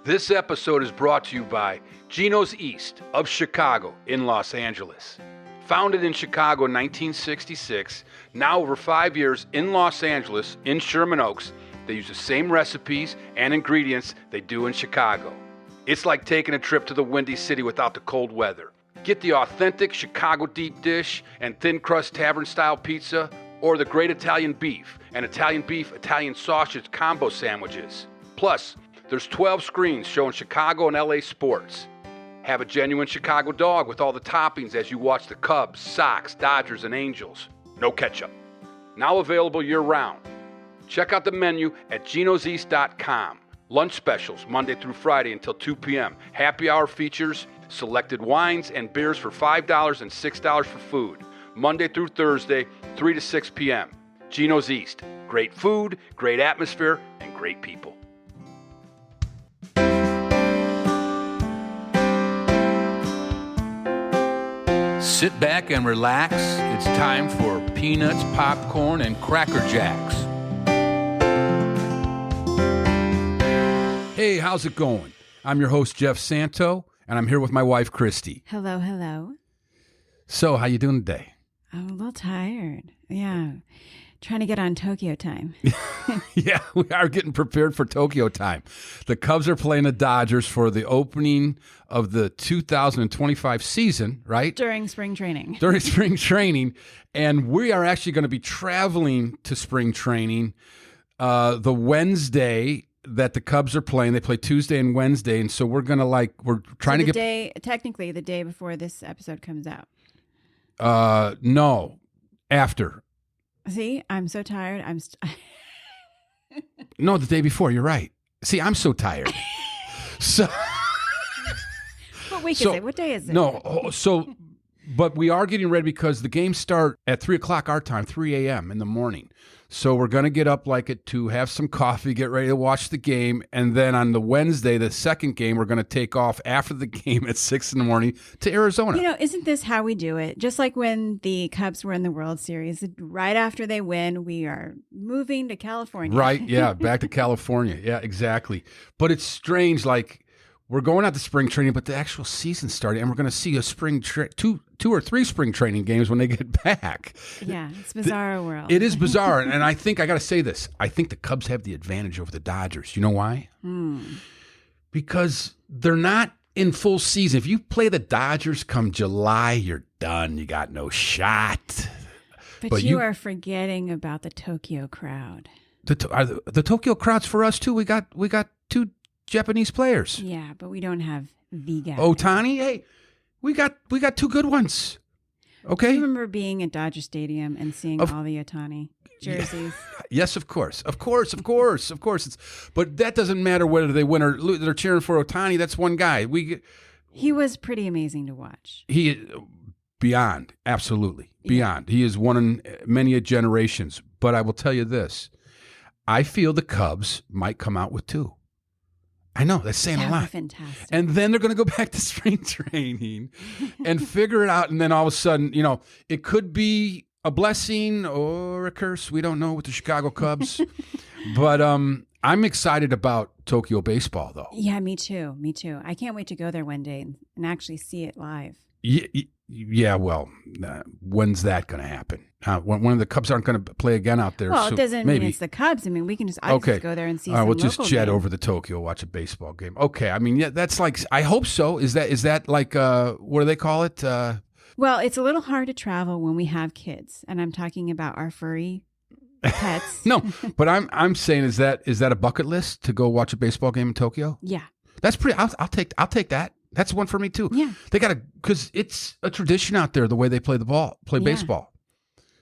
This episode is brought to you by Geno's East of Chicago in Los Angeles. Founded in Chicago in 1966, now over 5 years in Los Angeles, in Sherman Oaks, they use the same recipes and ingredients they do in Chicago. It's like taking a trip to the Windy City without the cold weather. Get the authentic Chicago deep dish and thin crust tavern style pizza, or the great Italian beef and Italian beef Italian sausage combo sandwiches. Plus, there's 12 screens showing Chicago and LA sports. Have a genuine Chicago dog with all the toppings as you watch the Cubs, Sox, Dodgers, and Angels. No ketchup. Now available year-round. Check out the menu at genoseast.com. Lunch specials Monday through Friday until 2 p.m. Happy hour features selected wines and beers for $5 and $6 for food. Monday through Thursday, 3 to 6 p.m. Geno's East. Great food, great atmosphere, and great people. Sit back and relax. It's time for peanuts, popcorn, and Cracker Jacks. Hey, how's it going? I'm your host, Jeff Santo, and I'm here with my wife, Christie. Hello, hello. So, how you doing today? I'm a little tired. Yeah. Trying to get on Tokyo time. Yeah, we are getting prepared for Tokyo time. The Cubs are playing the Dodgers for the opening of the 2025 season, right? During spring training. During spring training. And we are actually going to be traveling to spring training the Wednesday that the Cubs are playing. They play Tuesday and Wednesday. And so we're going to we're trying to get... Technically, the day before this episode comes out. No, after. See, I'm so tired. No, the day before. You're right. See, I'm so tired. So, what week is it? What day is it? No, but we are getting ready because the games start at 3 o'clock our time, 3 a.m. in the morning. So we're going to get up at 2, have some coffee, get ready to watch the game. And then on the Wednesday, the second game, we're going to take off after the game at 6 in the morning to Arizona. You know, isn't this how we do it? Just like when the Cubs were in the World Series, right after they win, we are moving to California. Right, yeah, back to California. Yeah, exactly. But it's strange, we're going out to spring training, but the actual season started, and we're going to see a two or three spring training games when they get back. Yeah, it's bizarre world. It is bizarre, and I think I got to say this. I think the Cubs have the advantage over the Dodgers. You know why? Because they're not in full season. If you play the Dodgers come July, you're done. You got no shot. But you are forgetting about the Tokyo crowd. The Tokyo crowd's for us too. We got two Japanese players. Yeah, but we don't have the guy. Ohtani, hey, we got two good ones. Okay. Do you remember being at Dodger Stadium and seeing all the Ohtani jerseys? Yes, of course. But that doesn't matter whether they win or lose. They're cheering for Ohtani. That's one guy. He was pretty amazing to watch. Beyond, absolutely beyond. He is one in many generations. But I will tell you this: I feel the Cubs might come out with two. I know, that's saying a lot. Fantastic. And then they're going to go back to spring training and figure it out. And then all of a sudden, it could be a blessing or a curse. We don't know with the Chicago Cubs. But I'm excited about Tokyo baseball, though. Yeah, me too. I can't wait to go there one day and actually see it live. Yeah, well, when's that going to happen? When the Cubs aren't going to play again out there. Well, so it doesn't maybe. mean it's the Cubs. I mean, we can just just go there and see. All right, some we'll just jet game. over to Tokyo, watch a baseball game. Okay, I mean, yeah, that's I hope so. Is that what do they call it? Well, it's a little hard to travel when we have kids, and I'm talking about our furry pets. No, but I'm saying is that a bucket list to go watch a baseball game in Tokyo? Yeah, that's pretty. I'll take that. That's one for me too. Yeah, they because it's a tradition out there the way they play baseball.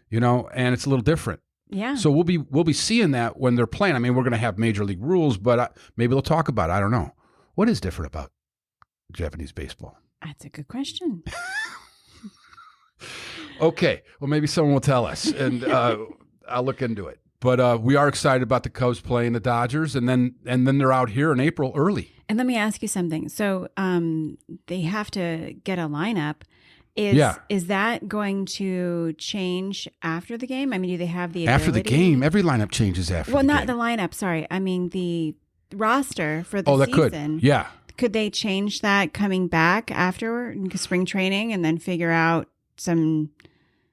And it's a little different. Yeah. So we'll be seeing that when they're playing. I mean, we're going to have major league rules, but maybe they'll talk about it. I don't know. What is different about Japanese baseball? That's a good question. Okay. Well, maybe someone will tell us, and I'll look into it. But we are excited about the Cubs playing the Dodgers, and then they're out here in April early. And let me ask you something. So they have to get a lineup. Is that going to change after the game? I mean, do they have the ability? After the game? Every lineup changes after the game. Well, not the lineup. Sorry. I mean, the roster for the that season. could. Yeah. Could they change that coming back after spring training and then figure out some?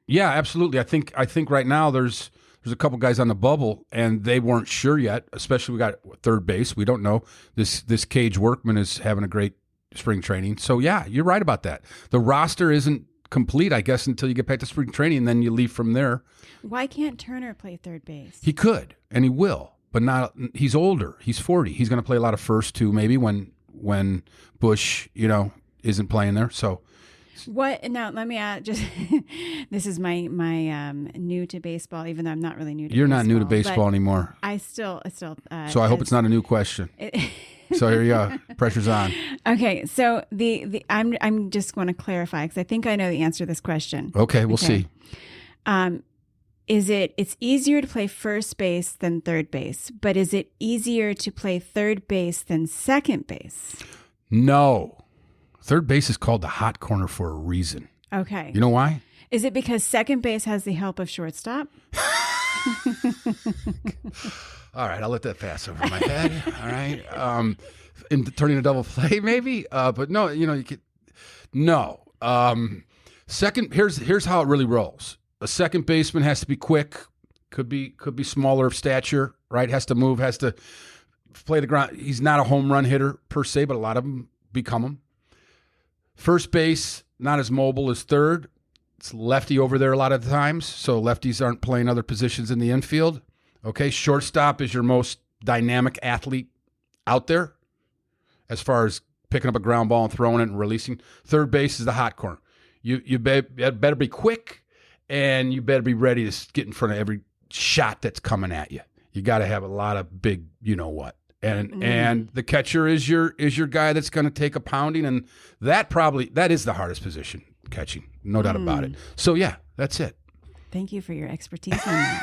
Yeah, absolutely. I think right now there's a couple guys on the bubble and they weren't sure yet. Especially we got third base. We don't know. This Cage Workman is having a great spring training. So yeah, you're right about that. The roster isn't complete, I guess, until you get back to spring training, and then you leave from there. Why can't Turner play third base? He could, and he will, but not. He's older. He's 40. He's going to play a lot of first too, maybe when Bush, isn't playing there. So what? Now let me add. Just this is my new to baseball. Even though I'm not really new to. You're baseball, not new to baseball anymore. I still. So I hope it's not a new question. So here you go. Pressure's on. Okay, so I'm just going to clarify because I think I know the answer to this question. Okay, we'll see. It's easier to play first base than third base, but is it easier to play third base than second base? No. Third base is called the hot corner for a reason. Okay. You know why? Is it because second base has the help of shortstop? All right, I'll let that pass over my head. All right, in turning a double play, maybe. But no, you could. No. Second. Here's how it really rolls. A second baseman has to be quick. Could be smaller of stature. Right. Has to move. Has to play the ground. He's not a home run hitter per se, but a lot of them become them. First base, not as mobile as third. It's lefty over there a lot of the times, so lefties aren't playing other positions in the infield. Okay, shortstop is your most dynamic athlete out there as far as picking up a ground ball and throwing it and releasing. Third base is the hot corner. You better be quick, and you better be ready to get in front of every shot that's coming at you. You got to have a lot of big, and the catcher is your guy that's going to take a pounding, and that is the hardest position, catching, no doubt about it. So yeah, that's it. Thank you for your expertise on that.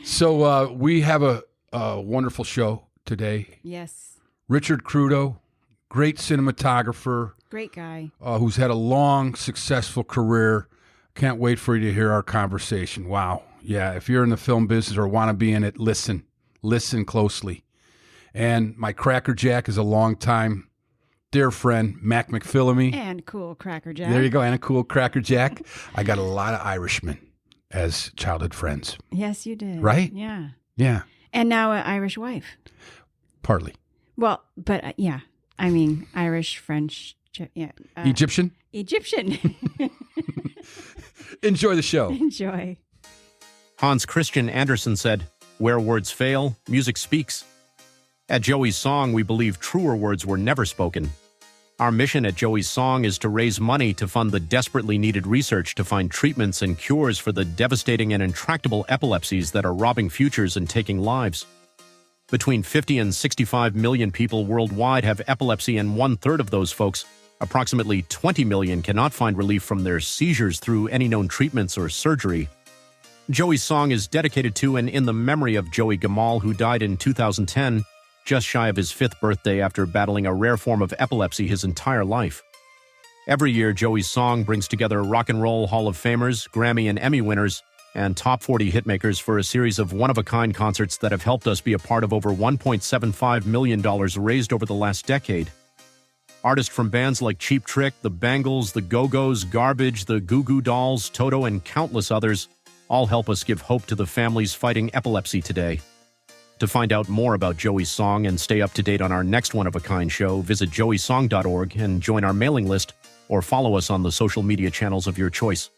So we have a wonderful show today. Yes. Richard Crudo, great cinematographer. Great guy. Who's had a long, successful career. Can't wait for you to hear our conversation. Wow. Yeah, if you're in the film business or want to be in it, listen closely. And my crackerjack is a longtime dear friend, Mac McPhilliamy. And cool crackerjack. There you go, and a cool crackerjack. I got a lot of Irishmen as childhood friends. Yes, you did. Right? Yeah. Yeah. And now an Irish wife. Partly. Well, but yeah. I mean, Irish, French, Egyptian? Egyptian. Enjoy the show. Enjoy. Hans Christian Andersen said, "Where words fail, music speaks." At Joey's Song, we believe truer words were never spoken. Our mission at Joey's Song is to raise money to fund the desperately needed research to find treatments and cures for the devastating and intractable epilepsies that are robbing futures and taking lives. Between 50 and 65 million people worldwide have epilepsy, and one-third of those folks, approximately 20 million, cannot find relief from their seizures through any known treatments or surgery. Joey's Song is dedicated to and in the memory of Joey Gamal, who died in 2010, just shy of his 5th birthday after battling a rare form of epilepsy his entire life. Every year, Joey's Song brings together Rock and Roll Hall of Famers, Grammy and Emmy winners, and top 40 hitmakers for a series of one-of-a-kind concerts that have helped us be a part of over $1.75 million raised over the last decade. Artists from bands like Cheap Trick, The Bangles, The Go-Go's, Garbage, The Goo Goo Dolls, Toto, and countless others all help us give hope to the families fighting epilepsy today. To find out more about Joey's Song and stay up to date on our next one-of-a-kind show, visit joeysong.org and join our mailing list or follow us on the social media channels of your choice.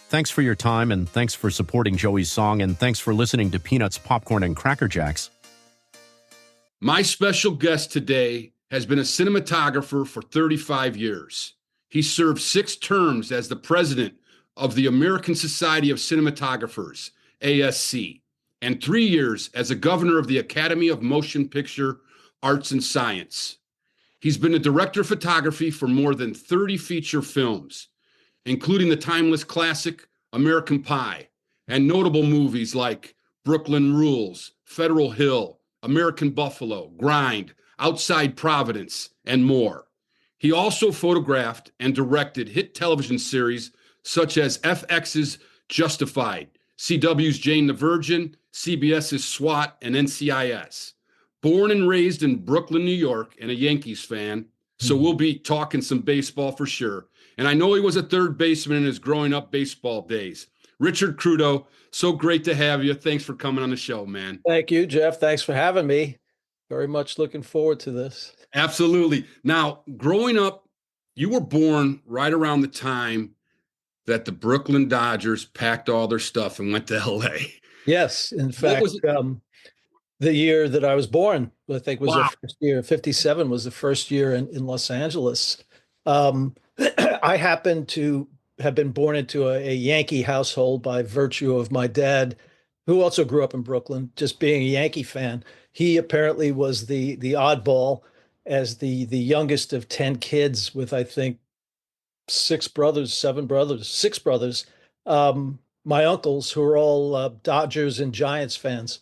Thanks for your time, and thanks for supporting Joey's Song, and thanks for listening to Peanuts, Popcorn, and Cracker Jacks. My special guest today has been a cinematographer for 35 years. He served 6 terms as the president of the American Society of Cinematographers, ASC, and 3 years as a governor of the Academy of Motion Picture Arts and Science. He's been a director of photography for more than 30 feature films, including the timeless classic American Pie, and notable movies like Brooklyn Rules, Federal Hill, American Buffalo, Grind, Outside Providence, and more. He also photographed and directed hit television series such as FX's Justified, CW's Jane the Virgin, CBS's SWAT, and NCIS. born and raised in Brooklyn, New York, and a Yankees fan. So we'll be talking some baseball for sure. And I know he was a third baseman in his growing up baseball days. Richard Crudo, so great to have you. Thanks for coming on the show, man. Thank you, Jeff. Thanks for having me. Very much looking forward to this. Absolutely. Now, growing up, you were born right around the time that the Brooklyn Dodgers packed all their stuff and went to LA. Yes, in fact, the year that I was born, I think was the first year. 57 was the first year in Los Angeles. I happened to have been born into a Yankee household by virtue of my dad, who also grew up in Brooklyn, just being a Yankee fan. He apparently was the oddball as the youngest of 10 kids with, I think, six brothers. My uncles, who were all Dodgers and Giants fans.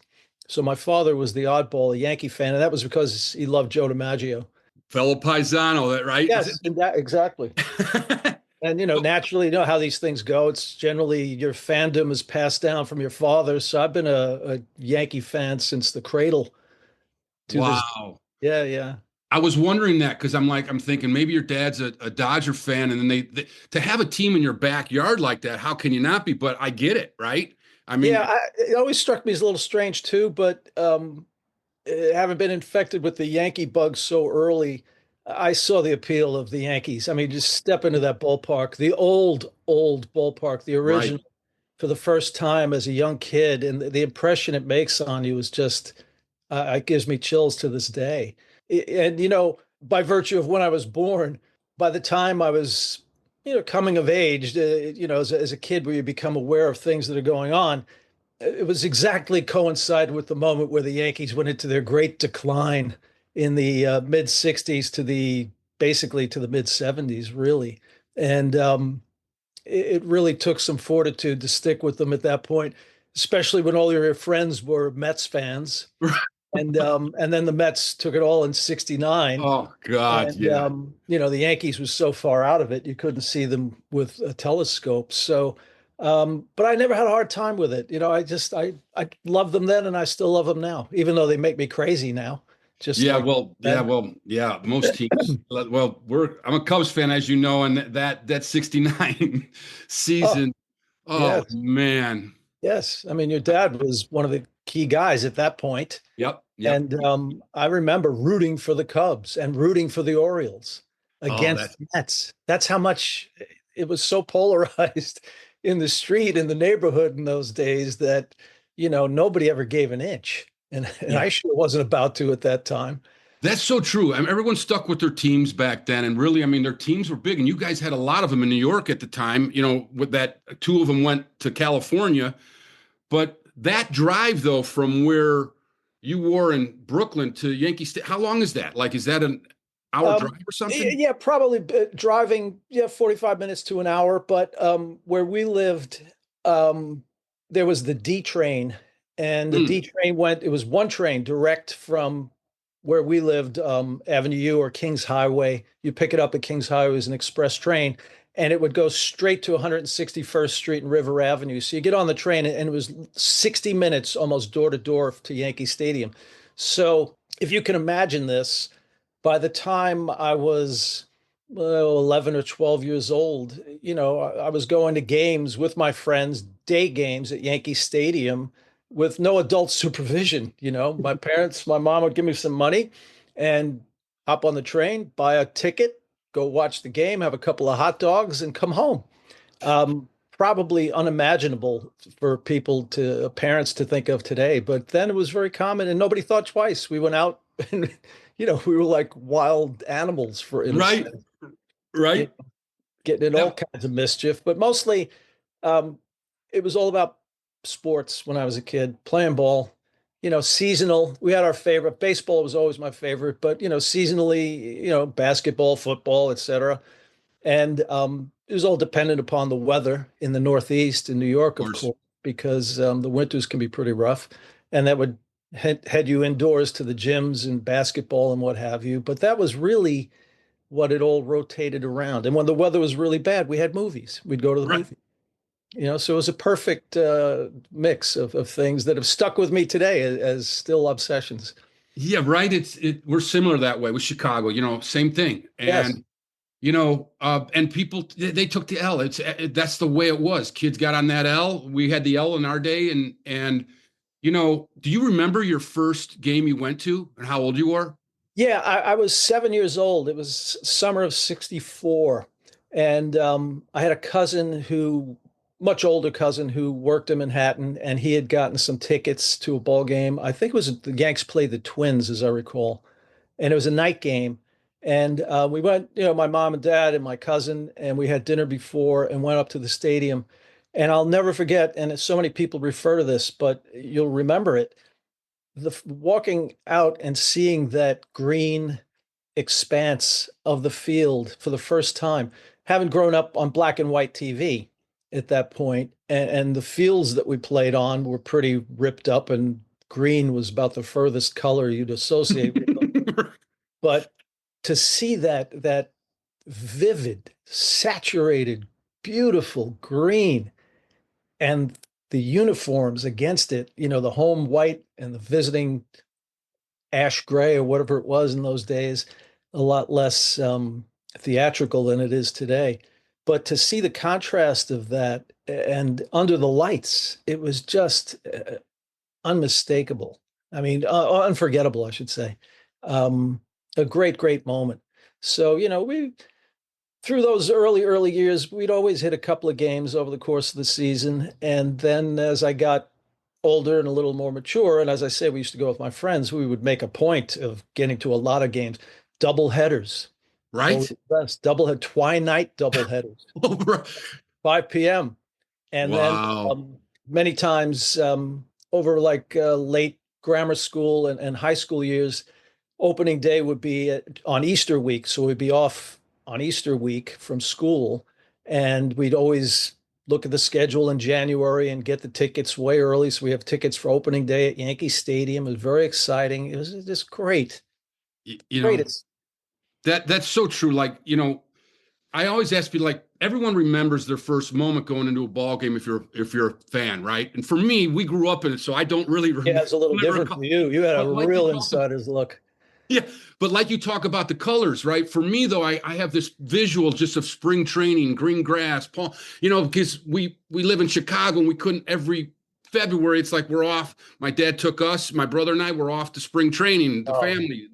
So my father was the oddball, a Yankee fan, and that was because he loved Joe DiMaggio. Fellow paisano, that right? Yes, exactly. And, naturally, how these things go. It's generally your fandom is passed down from your father. So I've been a Yankee fan since the cradle. Wow. Yeah. I was wondering that because I'm thinking maybe your dad's a Dodger fan, and then they to have a team in your backyard like that, how can you not be? But I get it, right? I mean, yeah, it always struck me as a little strange too, but having been infected with the Yankee bug so early, I saw the appeal of the Yankees. I mean, just step into that ballpark, the old ballpark, the original, right, for the first time as a young kid, and the impression it makes on you is just, it gives me chills to this day. And, by virtue of when I was born, by the time I was, coming of age, as a kid where you become aware of things that are going on, it was exactly coincide with the moment where the Yankees went into their great decline in the mid 60s basically to the mid 70s, really. And it really took some fortitude to stick with them at that point, especially when all your friends were Mets fans. And then the Mets took it all in 69. Oh, God, and, yeah. The Yankees was so far out of it, you couldn't see them with a telescope. So, but I never had a hard time with it. I loved them then, and I still love them now, even though they make me crazy now. Most teams. Well, I'm a Cubs fan, as you know, and that 69 season. Oh, yes. Man. Yes. I mean, your dad was one of the key guys at that point. Yep. And I remember rooting for the Cubs and rooting for the Orioles against the Mets. That's how much it was so polarized in the street, in the neighborhood in those days that, nobody ever gave an inch. And I sure wasn't about to at that time. That's so true. I mean, everyone stuck with their teams back then. And really, I mean, their teams were big. And you guys had a lot of them in New York at the time, with that 2 of them went to California. But that drive, though, from where you were in Brooklyn to Yankee Stadium, how long is that? Like, is that an hour drive or something? Yeah, probably driving, 45 minutes to an hour. But where we lived, there was the D train. And the D train it was one train direct from where we lived, Avenue U or Kings Highway. You pick it up at Kings Highway as an express train, and it would go straight to 161st Street and River Avenue. So you get on the train, and it was 60 minutes almost door to door to Yankee Stadium. So if you can imagine this, by the time I was 11 or 12 years old, I was going to games with my friends, day games at Yankee Stadium, with no adult supervision. My mom would give me some money and hop on the train, buy a ticket, go watch the game, have a couple of hot dogs, and come home. Probably unimaginable for parents to think of today, but then it was very common and nobody thought twice. We went out and, we were like wild animals right. Getting in all kinds of mischief, but mostly it was all about sports when I was a kid, playing ball, seasonal. We had our favorite. Baseball was always my favorite, but, seasonally, basketball, football, etc. And it was all dependent upon the weather in the Northeast in New York, of course, because the winters can be pretty rough. And that would head you indoors to the gyms and basketball and what have you. But that was really what it all rotated around. And when the weather was really bad, we had movies. We'd go to the movie. So it was a perfect mix of things that have stuck with me today as still obsessions. Yeah, right. We're similar that way with Chicago, same thing. Yes. And and people they took the L. That's the way it was. Kids got on that L. We had the L in our day, and do you remember your first game you went to and how old you were? Yeah, I was 7 years old. It was summer of '64. And I had a cousin much older cousin who worked in Manhattan, and he had gotten some tickets to a ball game. I think it was the Yanks played the Twins, as I recall. And it was a night game. And we went, my mom and dad and my cousin, and we had dinner before and went up to the stadium. And I'll never forget, and so many people refer to this, but you'll remember it, the walking out and seeing that green expanse of the field for the first time, having grown up on black and white TV at that point, and the fields that we played on were pretty ripped up, and green was about the furthest color you'd associate with them. But to see that vivid, saturated, beautiful green and the uniforms against it, the home white and the visiting ash gray or whatever it was in those days, a lot less theatrical than it is today. But to see the contrast of that and under the lights, it was just unmistakable. I mean, unforgettable, I should say. A great, great moment. So, we through those early years, we'd always hit a couple of games over the course of the season. And then as I got older and a little more mature, and as I say, we used to go with my friends, we would make a point of getting to a lot of games, double headers. Right? Double head, twilight double headers, 5 p.m. And then Wow. many times over like late grammar school and high school years, opening day would be on Easter week. So we'd be off on Easter week from school, and we'd always look at the schedule in January and get the tickets way early. So we have tickets for opening day at Yankee Stadium. It was very exciting. It was just great. You know, Greatest. that's so true. Like, I always ask people, like, everyone remembers their first moment going into a ball game if you're a fan, right? And for me, we grew up in it, so I don't really Yeah, it's a little remember. different for you. You had a But like you real talk about, insider's look. yeah, but like you talk about the colors, right? For me, though, I have this visual just of spring training, green grass, because we live in Chicago and we couldn't every February. It's like we're off. My dad took us, my brother and I were off to spring training, the Oh, family,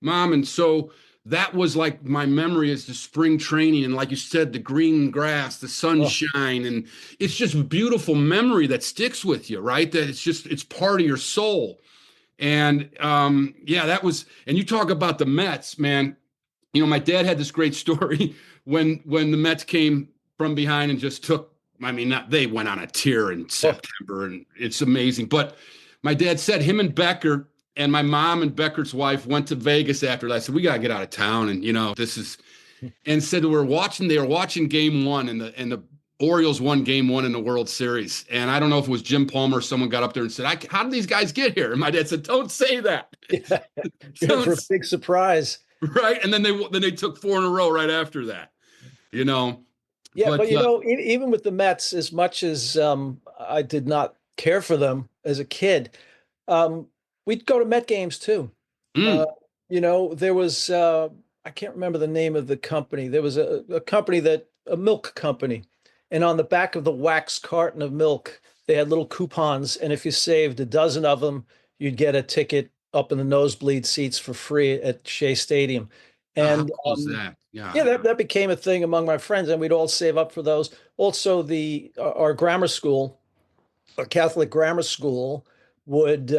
mom, and so that was like my memory is the spring training, and like you said, the green grass, the oh, sunshine, and it's just beautiful memory that sticks with you, right? That it's part of your soul. And yeah, that was. And you talk about the Mets, man. My dad had this great story when the Mets came from behind and just took. I mean, they went on a tear in oh, September, and it's amazing. But my dad said him and Becker and my mom and Becker's wife went to Vegas after that. I said we gotta get out of town, and this is. And said they were watching game one, and the Orioles won game one in the World Series. And I don't know if it was Jim Palmer or someone got up there and said, how did these guys get here? And my dad said, don't say that. yeah. You're for a Don't, big surprise. right. And then they took four in a row right after that, you know. Yeah, But but even with the Mets, as much as I did not care for them as a kid, um, we'd go to Met games too. Uh, mm, there was I can't remember the name of the company. There was a company a milk company, and on the back of the wax carton of milk, they had little coupons, and if you saved a dozen of them, you'd get a ticket up in the nosebleed seats for free at Shea Stadium. how And cool is that? Yeah. yeah, that became a thing among my friends, and we'd all save up for those. Also, the our grammar school, a Catholic grammar school, would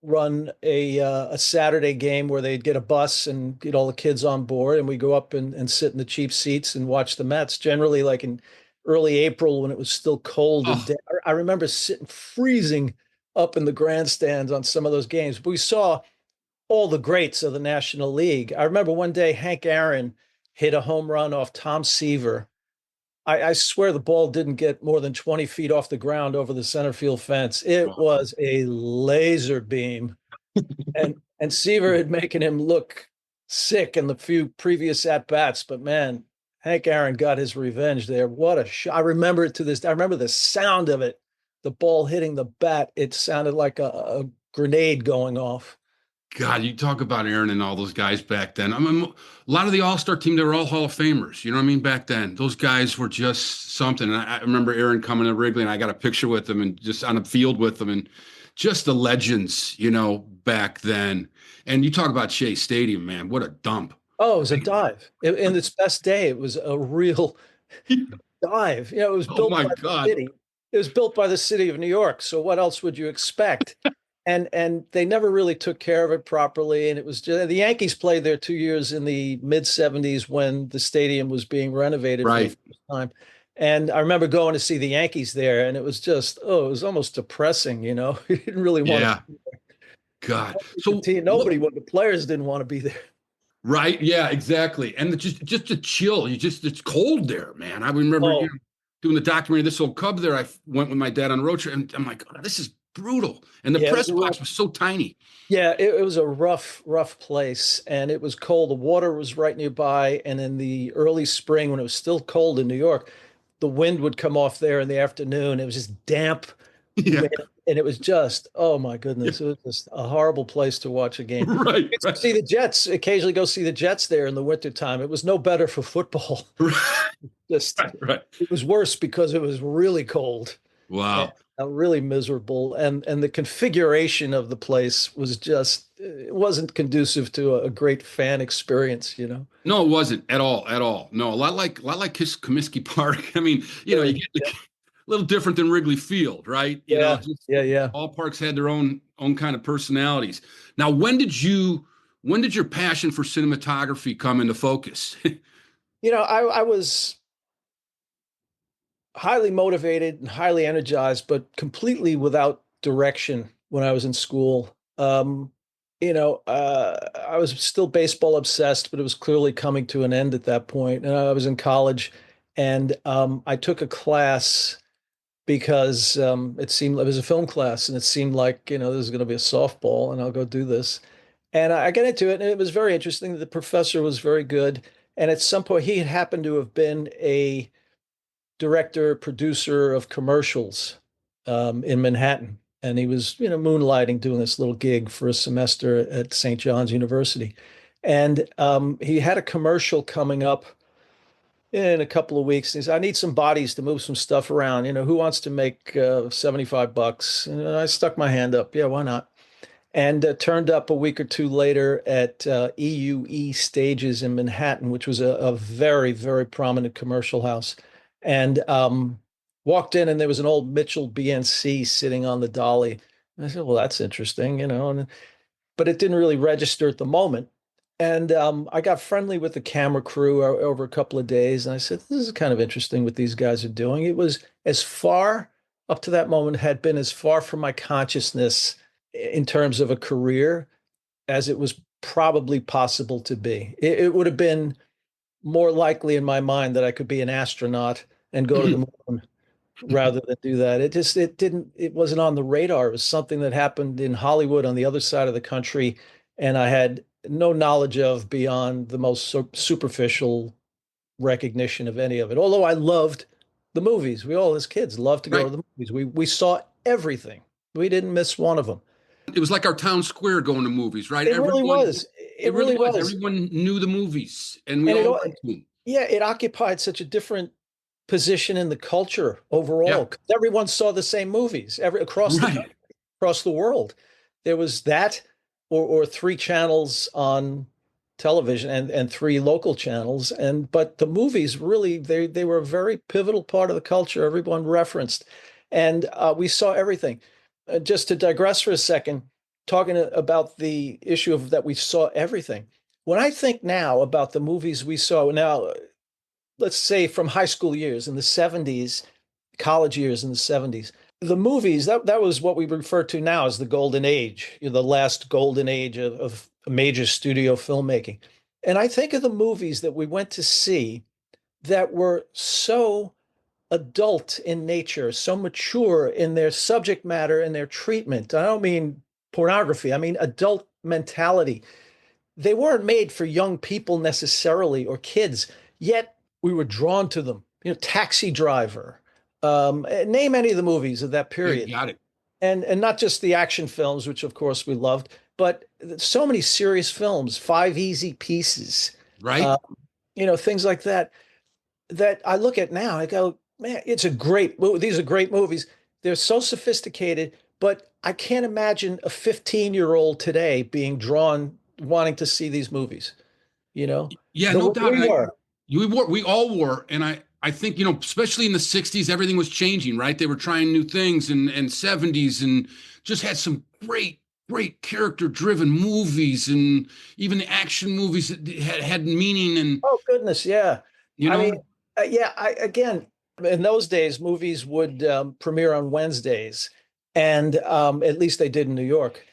run a Saturday game where they'd get a bus and get all the kids on board, and we go up and sit in the cheap seats and watch the Mets. Generally, like in early April when it was still cold and Oh, damp. I remember sitting freezing up in the grandstands on some of those games. But we saw all the greats of the National League. I remember one day Hank Aaron hit a home run off Tom Seaver. I swear the ball didn't get more than 20 feet off the ground over the center field fence. It wow. was a laser beam. And Seaver had making him look sick in the few previous at bats. But man, Hank Aaron got his revenge there. What a shot. I remember it to this. I remember the sound of it, the ball hitting the bat. It sounded like a grenade going off. God, you talk about Aaron and all those guys back then. I mean, a lot of the All-Star team, they were all Hall of Famers. You know what I mean? Back then, those guys were just something. And I remember Aaron coming to Wrigley, and I got a picture with him and just on the field with him, and just the legends, back then. And you talk about Shea Stadium, man. What a dump. Oh, it was a dive. In its best day, it was a real dive. It was Oh built my by the God. city. It was built by the city of New York. So what else would you expect? And they never really took care of it properly. And it was just, the Yankees played there 2 years in the mid 70s when the stadium was being renovated for the Right. first time. And I remember going to see the Yankees there, and it was just, it was almost depressing. You didn't really want Yeah. to. God. The team, the players didn't want to be there. Right. Yeah, exactly. And just the chill. It's cold there, man. I remember Oh, doing the documentary This Old Cub there. I went with my dad on a road trip, and I'm like, oh, this is brutal. And the yeah, press box was so tiny. yeah, it was a rough place, and it was cold. The water was right nearby, and in the early spring, when it was still cold in New York, the wind would come off there in the afternoon. It was just damp Yeah. wind, and it was just, oh my goodness, it was just a horrible place to watch a game. Right. Used to Right. see the Jets, occasionally go see the Jets there in the wintertime. It was no better for football. Just, Right. Right. it was worse because it was really cold. Wow. Really miserable, and the configuration of the place was just, it wasn't conducive to a great fan experience. No, it wasn't at all. At all. No, a lot like Comiskey Park. I mean, you get a little different than Wrigley Field, right? Yeah, Just yeah. all parks had their own kind of personalities. Now, when did your passion for cinematography come into focus? I was highly motivated and highly energized, but completely without direction when I was in school. I was still baseball obsessed, but it was clearly coming to an end at that point. And I was in college, and I took a class because it was a film class, and it seemed like, this is going to be a softball, and I'll go do this. And I got into it, and it was very interesting. The professor was very good. And at some point, he had happened to have been a director, producer of commercials in Manhattan. And he was, moonlighting, doing this little gig for a semester at St. John's University. And he had a commercial coming up in a couple of weeks. And he said, I need some bodies to move some stuff around. Who wants to make $75? And I stuck my hand up. Yeah, why not? And turned up a week or two later at EUE Stages in Manhattan, which was a very, very prominent commercial house. And walked in, and there was an old Mitchell BNC sitting on the dolly. And I said, well, that's interesting, but it didn't really register at the moment. And I got friendly with the camera crew over a couple of days. And I said, this is kind of interesting what these guys are doing. It was as far up to that moment had been as far from my consciousness in terms of a career as it was probably possible to be. It would have been more likely in my mind that I could be an astronaut and go to the moon rather than do that. It wasn't on the radar. It was something that happened in Hollywood on the other side of the country, and I had no knowledge of beyond the most superficial recognition of any of it. Although I loved the movies. We all, as kids, loved to go to the movies. We saw everything. We didn't miss one of them. It was like our town square going to movies, right? It really was. It really was. Everyone knew the movies, and we all went to them. Yeah, it occupied such a different position in the culture overall. Yeah. Everyone saw the same movies across the country, across the world. There was that, or three channels on television and three local channels. But the movies really, they were a very pivotal part of the culture. Everyone referenced, and we saw everything. Just to digress for a second, talking about the issue of that we saw everything. When I think now about the movies we saw now, let's say from high school years in the 70s, college years in the 70s, the movies, that was what we refer to now as the golden age, the last golden age of major studio filmmaking. And I think of the movies that we went to see that were so adult in nature, so mature in their subject matter and their treatment. I don't mean pornography, I mean adult mentality. They weren't made for young people necessarily or kids, yet we were drawn to them. Taxi Driver, name any of the movies of that period. You got it. And not just the action films, which of course we loved, but so many serious films, Five Easy Pieces, Right? uh, things like that, that I look at now. I go, man, it's a great movie. These are great movies. They're so sophisticated, but I can't imagine a 15-year-old today being drawn, wanting to see these movies, Yeah, the no way doubt. we were. We all were, and I think, especially in the '60s, everything was changing, right? They were trying new things, and '70s, and just had some great character-driven movies, and even the action movies that had meaning, and Oh, goodness, yeah. you I mean, know, yeah, again, in those days, movies would premiere on Wednesdays, and at least they did in New York.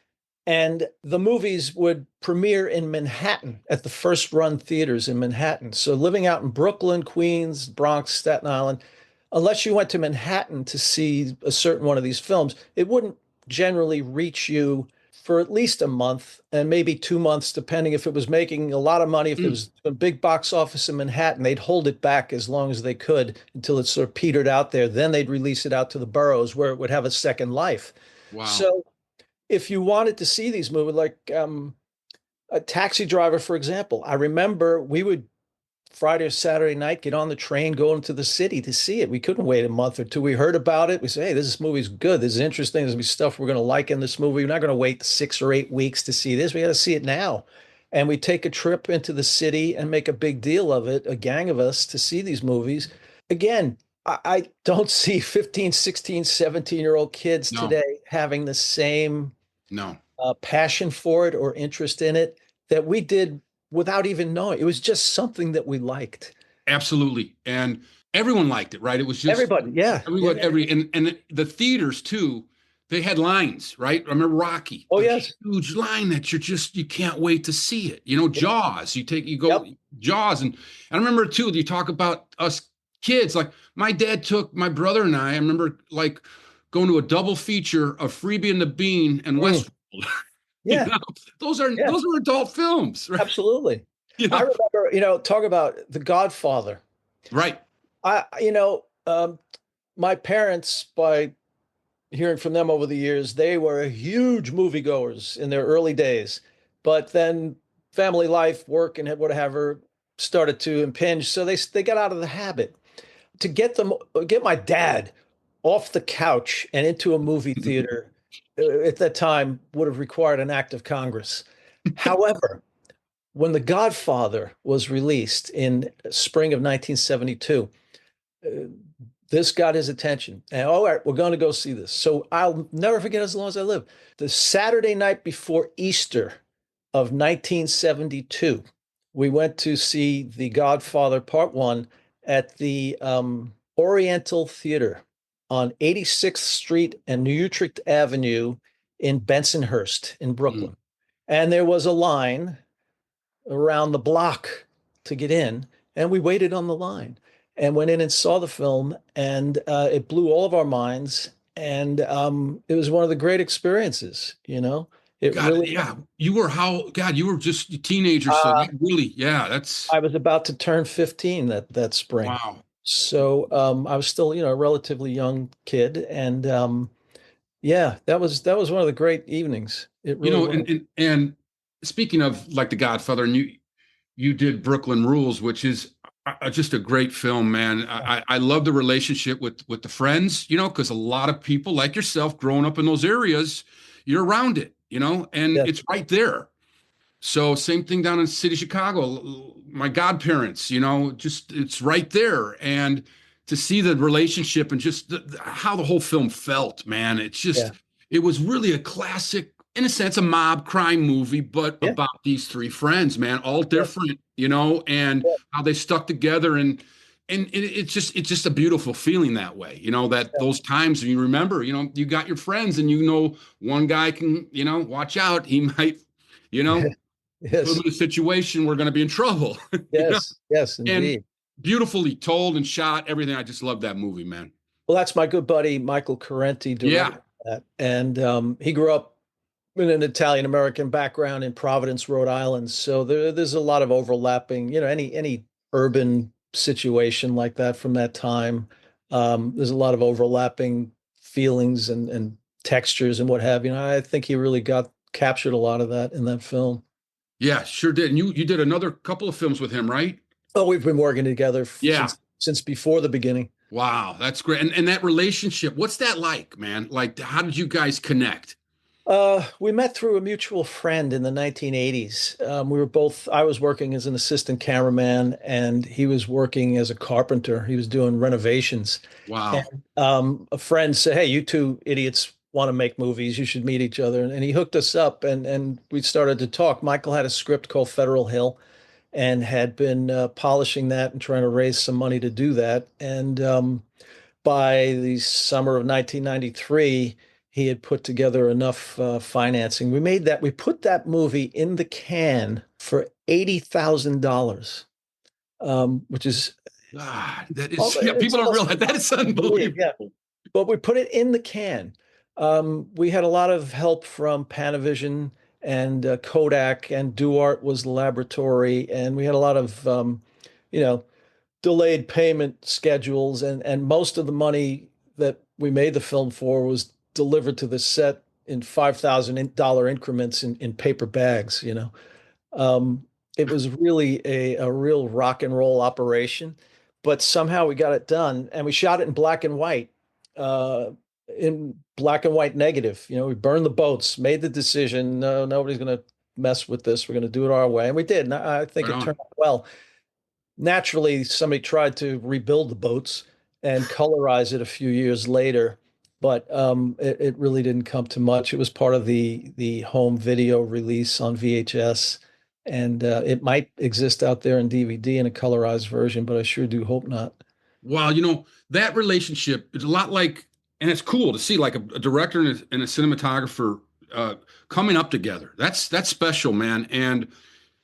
And the movies would premiere in Manhattan at the first run theaters in Manhattan. So living out in Brooklyn, Queens, Bronx, Staten Island, unless you went to Manhattan to see a certain one of these films, it wouldn't generally reach you for at least a month and maybe 2 months, depending if it was making a lot of money. If it mm, was a big box office in Manhattan, they'd hold it back as long as they could until it sort of petered out there. Then they'd release it out to the boroughs where it would have a second life. wow, So if you wanted to see these movies, like a Taxi Driver, for example, I remember we would Friday or Saturday night get on the train, go into the city to see it. We couldn't wait a month or two. We heard about it. We said, hey, this movie's good. This is interesting. There's gonna be stuff we're going to like in this movie. We're not going to wait 6 or 8 weeks to see this. We got to see it now. And we take a trip into the city and make a big deal of it, a gang of us to see these movies. Again, I don't see 15, 16, 17-year-old kids no, today having the same no, passion for it or interest in it that we did without even knowing. It was just something that we liked. absolutely, and everyone liked it, right? It was just Everybody, yeah, everyone, yeah. and the theaters too. They had lines, right? I remember Rocky, Oh, a yes. huge line that you can't wait to see it. Jaws. You go Yep. Jaws, and I remember too. You talk about us kids. Like my dad took my brother and I. I remember like going to a double feature of Freebie and the Bean and Mm, Westworld. You yeah, know, those are yeah, adult films, right? absolutely. You I know, remember, talk about The Godfather. right? My parents, by hearing from them over the years, they were huge moviegoers in their early days. But then family life, work, and whatever started to impinge. So they got out of the habit. To get my dad off the couch and into a movie theater at that time would have required an act of Congress. However, when The Godfather was released in spring of 1972, uh, this got his attention. And all right, we're going to go see this. So I'll never forget as long as I live. The Saturday night before Easter of 1972, we went to see The Godfather Part One at the Oriental Theater on 86th Street and New Utrecht Avenue in Bensonhurst in Mm. Brooklyn. And there was a line around the block to get in, and we waited on the line and went in and saw the film, and it blew all of our minds. And it was one of the great experiences. It God, really. yeah, God, you were just a teenager, so Uh, that really, yeah, that's I was about to turn 15 that spring, wow. so I was still, a relatively young kid, and yeah, that was one of the great evenings. It You really know, was. and speaking of like The Godfather, and you did Brooklyn Rules, which is just a great film, man. I love the relationship with the friends, because a lot of people like yourself growing up in those areas, you're around it, and Yes, it's right there. So same thing down in the city of Chicago. My godparents, just it's right there, and to see the relationship and just how the whole film felt, man. yeah, It was really a classic, in a sense, a mob crime movie, but yeah, about these three friends, man, all yeah, different, and yeah, how they stuck together, and it's just a beautiful feeling that way, that those times you remember, you got your friends, and one guy can, watch out, he might, you know put them yes, in a situation we're going to be in trouble. you know, yes, yes, and indeed. beautifully told and shot, everything. I just love that movie, man. Well, that's my good buddy Michael Carenti Yeah, directed that, and he grew up in an Italian American background in Providence, Rhode Island. So there's a lot of overlapping. Any urban situation like that from that time. There's a lot of overlapping feelings and textures and what have you. I think he really got captured a lot of that in that film. Yeah, sure did. And you did another couple of films with him, right? Oh, we've been working together Yeah. since before the beginning. Wow, that's great. And that relationship, what's that like, man? Like, how did you guys connect? We met through a mutual friend in the 1980s. I was working as an assistant cameraman, and he was working as a carpenter. He was doing renovations. Wow. And a friend said, "Hey, you two idiots want to make movies. You should meet each other." And he hooked us up, and we started to talk. Michael had a script called Federal Hill and had been polishing that and trying to raise some money to do that. And by the summer of 1993, he had put together enough financing. We put that movie in the can for $80,000, which is God, that is, yeah, people don't realize that is unbelievable. Yeah. But we put it in the can. We had a lot of help from Panavision and Kodak, and Duart was the laboratory, and we had a lot of, you know, delayed payment schedules, and most of the money that we made the film for was delivered to the set in $5,000 increments in paper bags. It was really a real rock and roll operation, but somehow we got it done, and we shot it uh, in black and white negative. We burned the boats, made the decision, no, nobody's going to mess with this. We're going to do it our way, and we did. And I think Right it on. turned out well. Naturally, somebody tried to rebuild the boats and colorize it a few years later, but it really didn't come to much. It was part of the home video release on VHS, and it might exist out there in DVD in a colorized version, but I sure do hope not. Wow, that relationship is a lot like, and it's cool to see like a director and a cinematographer coming up together. That's special, man. And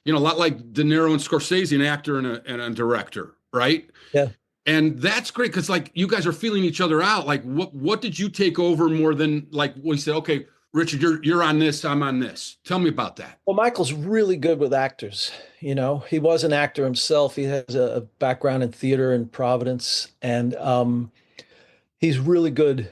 a lot like De Niro and Scorsese, an actor and a director, right? Yeah. And that's great because like you guys are feeling each other out. Like what did you take over more than like we said, okay, Richard, you're on this, I'm on this. Tell me about that. Well, Michael's really good with actors. He was an actor himself. He has a background in theater in Providence, and he's really good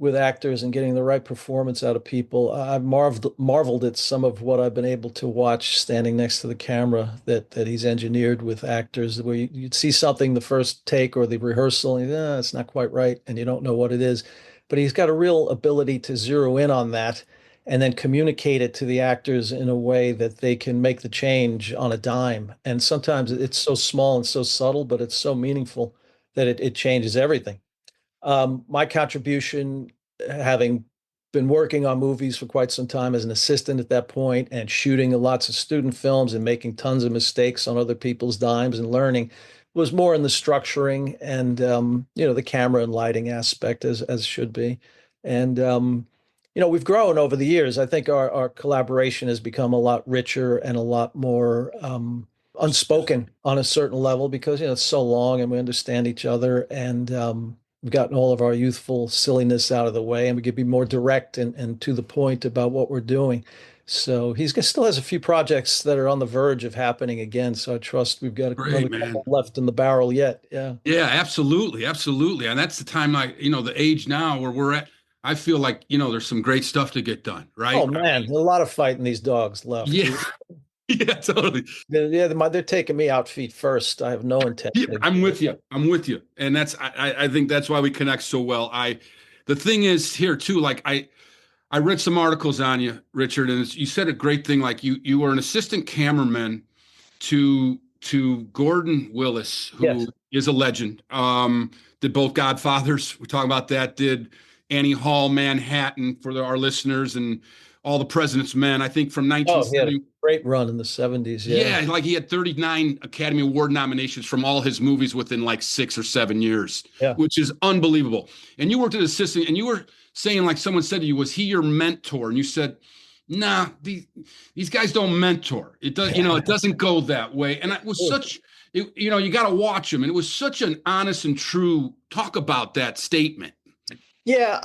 with actors and getting the right performance out of people. I've marveled at some of what I've been able to watch standing next to the camera that he's engineered with actors, where you'd see something the first take or the rehearsal, and it's not quite right, and you don't know what it is. But he's got a real ability to zero in on that and then communicate it to the actors in a way that they can make the change on a dime. And sometimes it's so small and so subtle, but it's so meaningful that it changes everything. My contribution, having been working on movies for quite some time as an assistant at that point and shooting lots of student films and making tons of mistakes on other people's dimes and learning, was more in the structuring and the camera and lighting aspect as should be. And we've grown over the years. I think our collaboration has become a lot richer and a lot more unspoken on a certain level because it's so long and we understand each other, and we've gotten all of our youthful silliness out of the way, and we could be more direct and to the point about what we're doing. So still has a few projects that are on the verge of happening again. So I trust we've got Great, another man. couple left in the barrel yet. Yeah. Yeah, absolutely, absolutely. And that's the time, like, the age now where we're at. I feel like, there's some great stuff to get done, right? Oh man, there's a lot of fighting these dogs left. Yeah, yeah, totally. They're taking me out feet first. I have no intent. Yeah, I'm with you. I'm with you. And I think that's why we connect so well. The thing is here too, like I read some articles on you, Richard, and you said a great thing. Like you were an assistant cameraman to Gordon Willis, who Yes. is a legend. Did both Godfathers. We talk about that. Did Annie Hall, Manhattan for our listeners, and All the President's Men. I think from Oh, he had a 1970. great run in the 70s. Yeah, like he had 39 Academy Award nominations from all his movies within like 6 or 7 years, Yeah. which is unbelievable. And you worked as assistant, and you were saying, like someone said to you, was he your mentor? And you said, nah, these guys don't mentor. It does, it doesn't go that way. And it was you got to watch him. And it was such an honest and true talk about that statement. Yeah.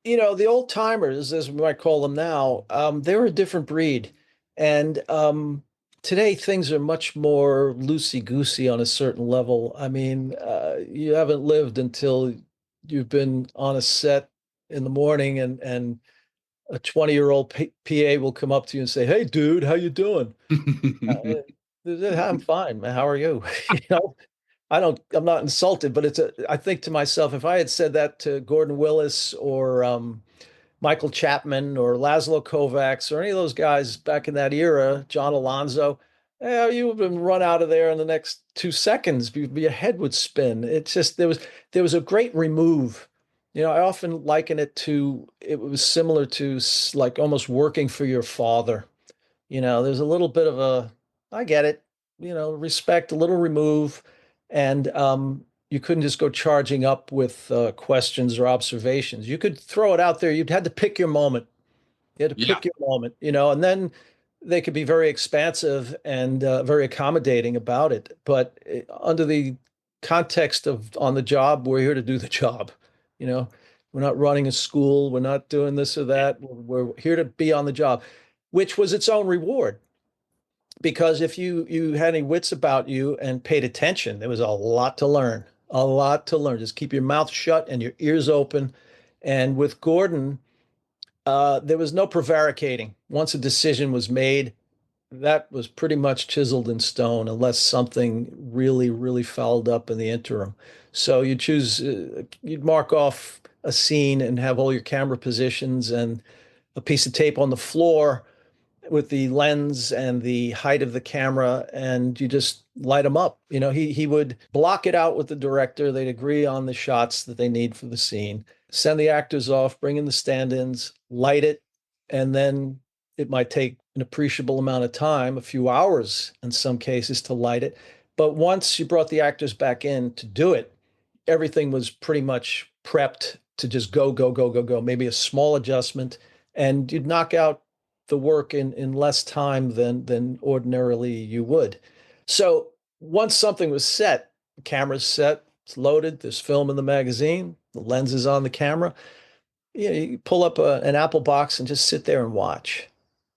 The old timers, as we might call them now, they're a different breed. And today things are much more loosey-goosey on a certain level. I mean, you haven't lived until you've been on a set in the morning and a 20-year-old PA will come up to you and say, "Hey, dude, how you doing?" I'm fine, man. How are you? You know, I'm not insulted, but I think to myself, if I had said that to Gordon Willis or Michael Chapman or Laszlo Kovacs or any of those guys back in that era, John Alonzo, you would have been run out of there in the next 2 seconds. Your head would spin. It's just there was a great remove. I often liken it was similar to like almost working for your father. There's a little bit of I get it, respect, a little remove, and you couldn't just go charging up with questions or observations. You could throw it out there. You'd had to pick your moment. You had to Yeah. pick your moment, and then they could be very expansive and very accommodating about it. But under the context of on the job, we're here to do the job. You know, we're not running a school. We're not doing this or that. We're here to be on the job, which was its own reward. Because if you had any wits about you and paid attention, there was a lot to learn. A lot to learn. Just keep your mouth shut and your ears open. And with Gordon, there was no prevaricating. Once a decision was made, that was pretty much chiseled in stone, unless something really, really fouled up in the interim. So you'd mark off a scene and have all your camera positions and a piece of tape on the floor with the lens and the height of the camera, and you just light them up. He would block it out with the director. They'd agree on the shots that they need for the scene, send the actors off, bring in the stand-ins, light it, and then it might take an appreciable amount of time, a few hours in some cases, to light it. But once you brought the actors back in to do it, everything was pretty much prepped to just go, go, go, go, go. Maybe a small adjustment, and you'd knock out the work in less time than ordinarily you would. So once something was set, the camera's set, it's loaded, there's film in the magazine, the lens is on the camera. You pull up an Apple box and just sit there and watch.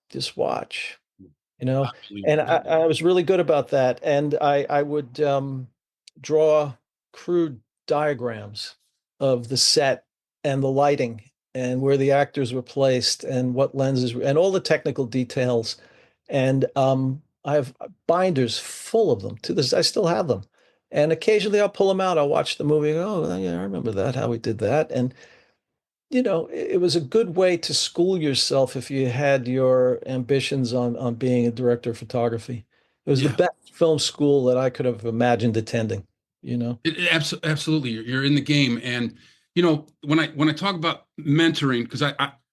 Just watch, you know. And I was really good about that. And I would draw crude diagrams of the set and the lighting and where the actors were placed and what lenses and all the technical details. And I have binders full of them to this. I still have them. And occasionally I'll pull them out. I'll watch the movie. Oh, yeah, I remember that, how we did that. And, it was a good way to school yourself if you had your ambitions on being a director of photography. It was the Yeah. best film school that I could have imagined attending. Absolutely. You're in the game. And, when I talk about mentoring, because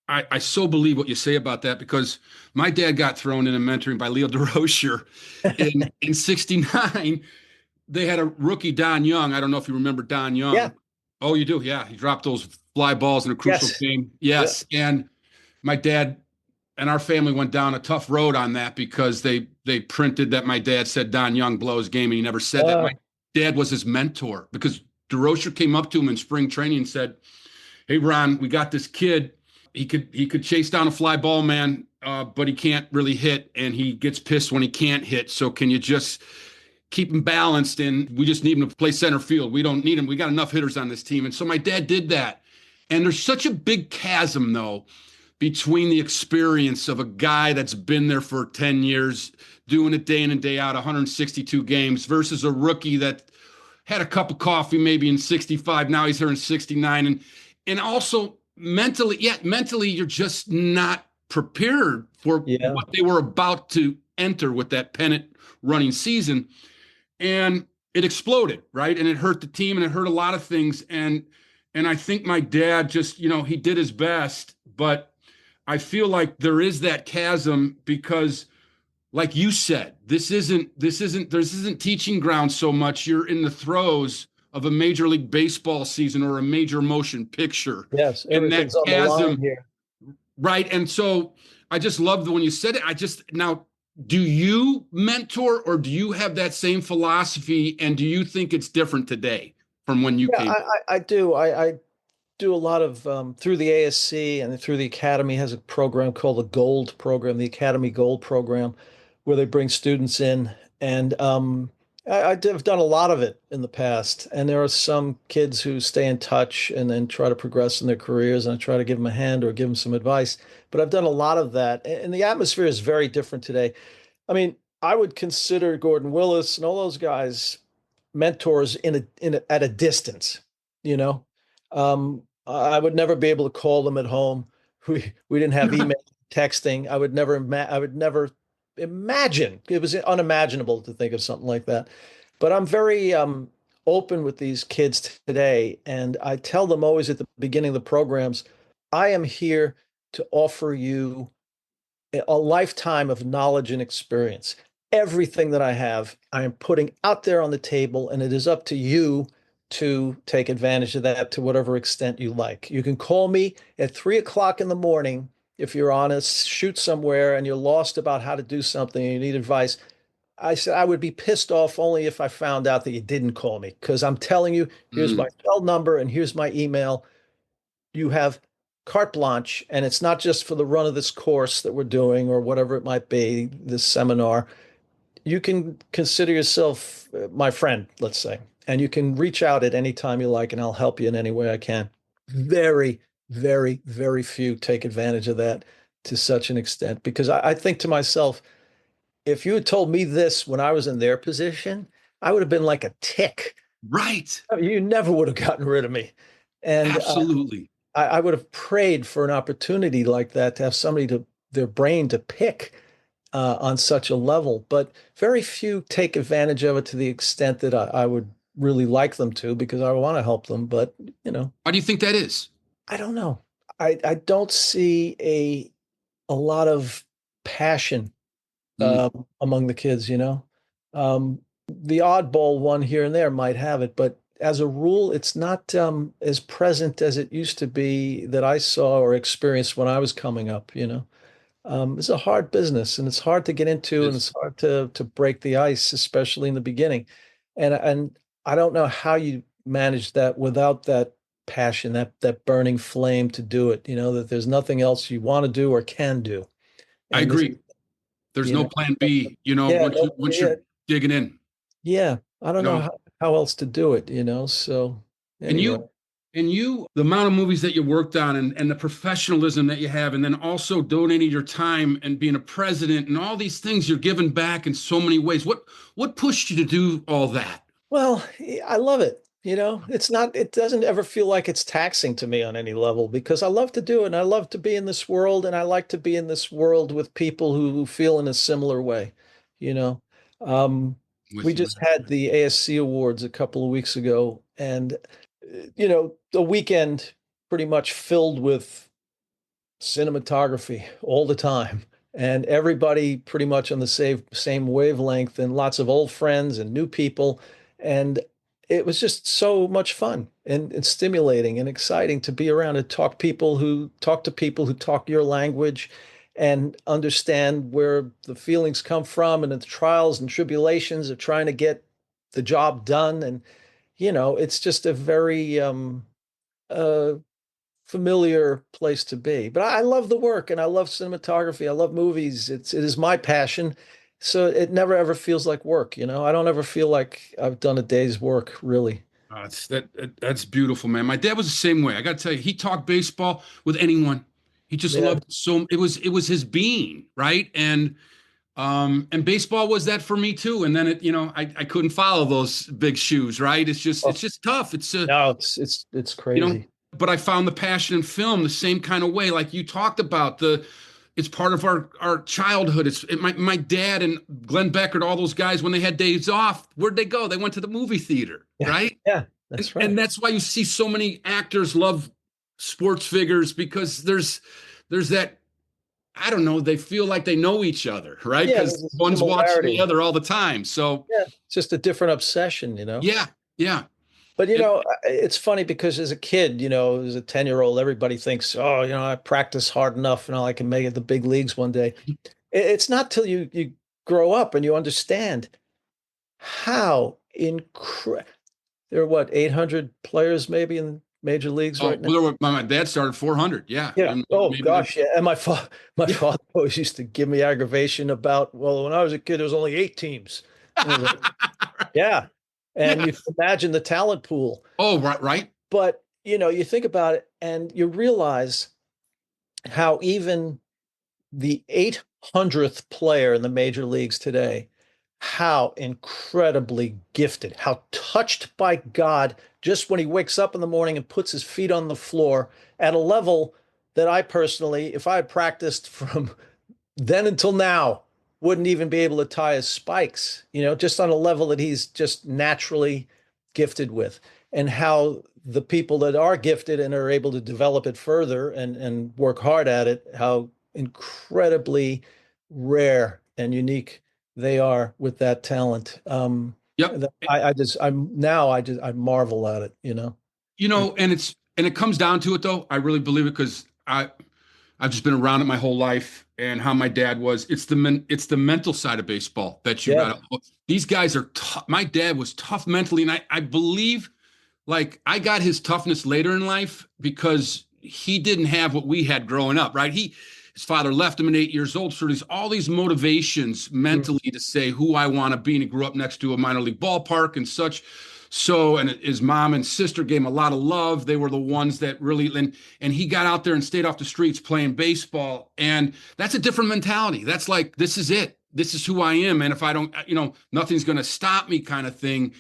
I so believe what you say about that, because my dad got thrown into mentoring by Leo DeRocher in 69. They had a rookie, Don Young. I don't know if you remember Don Young. Yeah. Oh, you do? Yeah. He dropped those fly balls in a crucial Yes. game. Yeah. Yes. And my dad and our family went down a tough road on that because they printed that my dad said Don Young blows game, and he never said that. My dad was his mentor because DeRocher came up to him in spring training and said, "Hey, Ron, we got this kid. He could chase down a fly ball, man, but he can't really hit, and he gets pissed when he can't hit. So can you just keep him balanced? And we just need him to play center field. We don't need him. We got enough hitters on this team." And so my dad did that. And there's such a big chasm, though, between the experience of a guy that's been there for 10 years, doing it day in and day out, 162 games, versus a rookie that had a cup of coffee maybe in 65. Now he's here in 69. And also mentally, you're just not prepared for what they were about to enter with that pennant running season. And it exploded, right? And it hurt the team and it hurt a lot of things. And I think my dad just, he did his best, but I feel like there is that chasm because, like you said, this isn't teaching ground so much. You're in the throes of a Major League Baseball season or a major motion picture. Yes, And that everything's on the line here. right? And so I just loved when you said it. Now, do you mentor or do you have that same philosophy? And do you think it's different today from when you came? I do. I do a lot of through the ASC and through the Academy has a program called the Gold Program, the Academy Gold Program, where they bring students in. And I've done a lot of it in the past, and there are some kids who stay in touch and then try to progress in their careers, and I try to give them a hand or give them some advice. But I've done a lot of that, and the atmosphere is very different today. I mean, I would consider Gordon Willis and all those guys mentors at a distance, you know. I would never be able to call them at home. We didn't have email, texting. I would never imagine. It was unimaginable to think of something like that. But I'm very open with these kids today, and I tell them always at the beginning of the programs, I am here to offer you a lifetime of knowledge and experience. Everything that I have, I am putting out there on the table, and it is up to you to take advantage of that to whatever extent you like. You can call me at 3 o'clock in the morning if you're on a shoot somewhere and you're lost about how to do something and you need advice. I said I would be pissed off only if I found out that you didn't call me, because I'm telling you, here's my cell number and here's my email. You have carte blanche, and it's not just for the run of this course that we're doing or whatever it might be, this seminar. You can consider yourself my friend, let's say, and you can reach out at any time you like, and I'll help you in any way I can. Very, very, very few take advantage of that to such an extent, because I think to myself, if you had told me this when I was in their position, I would have been like a tick. Right. I mean, you never would have gotten rid of me. And absolutely. I would have prayed for an opportunity like that, to have somebody to their brain to pick on such a level. But very few take advantage of it to the extent that I would really like them to, because I want to help them. But, you know. Why do you think that is? I don't know. I don't see a lot of passion among the kids, you know. The oddball one here and there might have it, but as a rule, it's not as present as it used to be that I saw or experienced when I was coming up, you know. It's a hard business, and it's hard to get into, and it's hard to break the ice, especially in the beginning. And I don't know how you manage that without that passion, that burning flame to do it, you know, that there's nothing else you want to do or can do. I And agree. There's no plan B, you know, yeah, once you're digging in. Yeah, I don't You know know, how else to do it, you know. So and anyway. the amount of movies that you worked on, and the professionalism that you have, and then also donating your time and being a president and all these things, you're giving back in so many ways. What pushed you to do all that? Well, I love it. You know, it doesn't ever feel like it's taxing to me on any level, because I love to do it and I love to be in this world, and I like to be in this world with people who feel in a similar way, you know. We just had the ASC Awards a couple of weeks ago, and, you know, the weekend pretty much filled with cinematography all the time, and everybody pretty much on the same wavelength, and lots of old friends and new people. And it was just so much fun and stimulating and exciting to be around and talk to people who talk your language and understand where the feelings come from and the trials and tribulations of trying to get the job done. And, you know, it's just a very uh, familiar place to be. But I love the work, and I love cinematography. I love movies. It is my passion. So it never ever feels like work, you know. I don't ever feel like I've done a day's work, really. That's beautiful, man. My dad was the same way. I got to tell you, he talked baseball with anyone. He just Yeah. loved it. So it was his being, right? And baseball was that for me too. And then I couldn't follow those big shoes, right? It's just tough. No, it's you know, crazy. but I found the passion in film the same kind of way, like you talked about. It's part of our childhood. My dad and Glenn Beckert, all those guys, when they had days off, where'd they go? They went to the movie theater, Yeah. right? Yeah, that's right. And that's why you see so many actors love sports figures, because there's that, I don't know, they feel like they know each other, right? Yeah, Because there's a one's watching the similarity. other all the time. So Yeah, it's just a different obsession, you know. yeah, yeah. But, you It, know, it's funny because as a kid, you know, as a 10-year-old, everybody thinks, oh, you know, I practice hard enough, and I can make it the big leagues one day. It's not till you grow up and you understand how incredible. There are what, 800 players maybe in major leagues right now? well, my dad started 400. Yeah. Yeah. And Oh maybe gosh, yeah. And my yeah. father always used to give me aggravation about, well, when I was a kid, there was only 8 teams. Yeah. And you Yes. can imagine the talent pool. Oh, right, right. But, you think about it and you realize how even the 800th player in the major leagues today, how incredibly gifted, how touched by God just when he wakes up in the morning and puts his feet on the floor at a level that I personally, if I had practiced from then until now, wouldn't even be able to tie his spikes, just on a level that he's just naturally gifted with. And how the people that are gifted and are able to develop it further and work hard at it, how incredibly rare and unique they are with that talent. Yep. I marvel at it. And it comes down to it though. I really believe it because I've just been around it my whole life and how my dad was. It's the mental side of baseball that you Yeah. got. These guys are tough. My dad was tough mentally, and I believe like I got his toughness later in life because he didn't have what we had growing up, right? His father left him at 8 years old. So there's all these motivations mentally to say who I want to be. And he grew up next to a minor league ballpark and such. So, and his mom and sister gave him a lot of love. They were the ones that really, and he got out there and stayed off the streets playing baseball. And that's a different mentality. That's like, this is it. This is who I am. And if I don't, nothing's going to stop me kind of thing.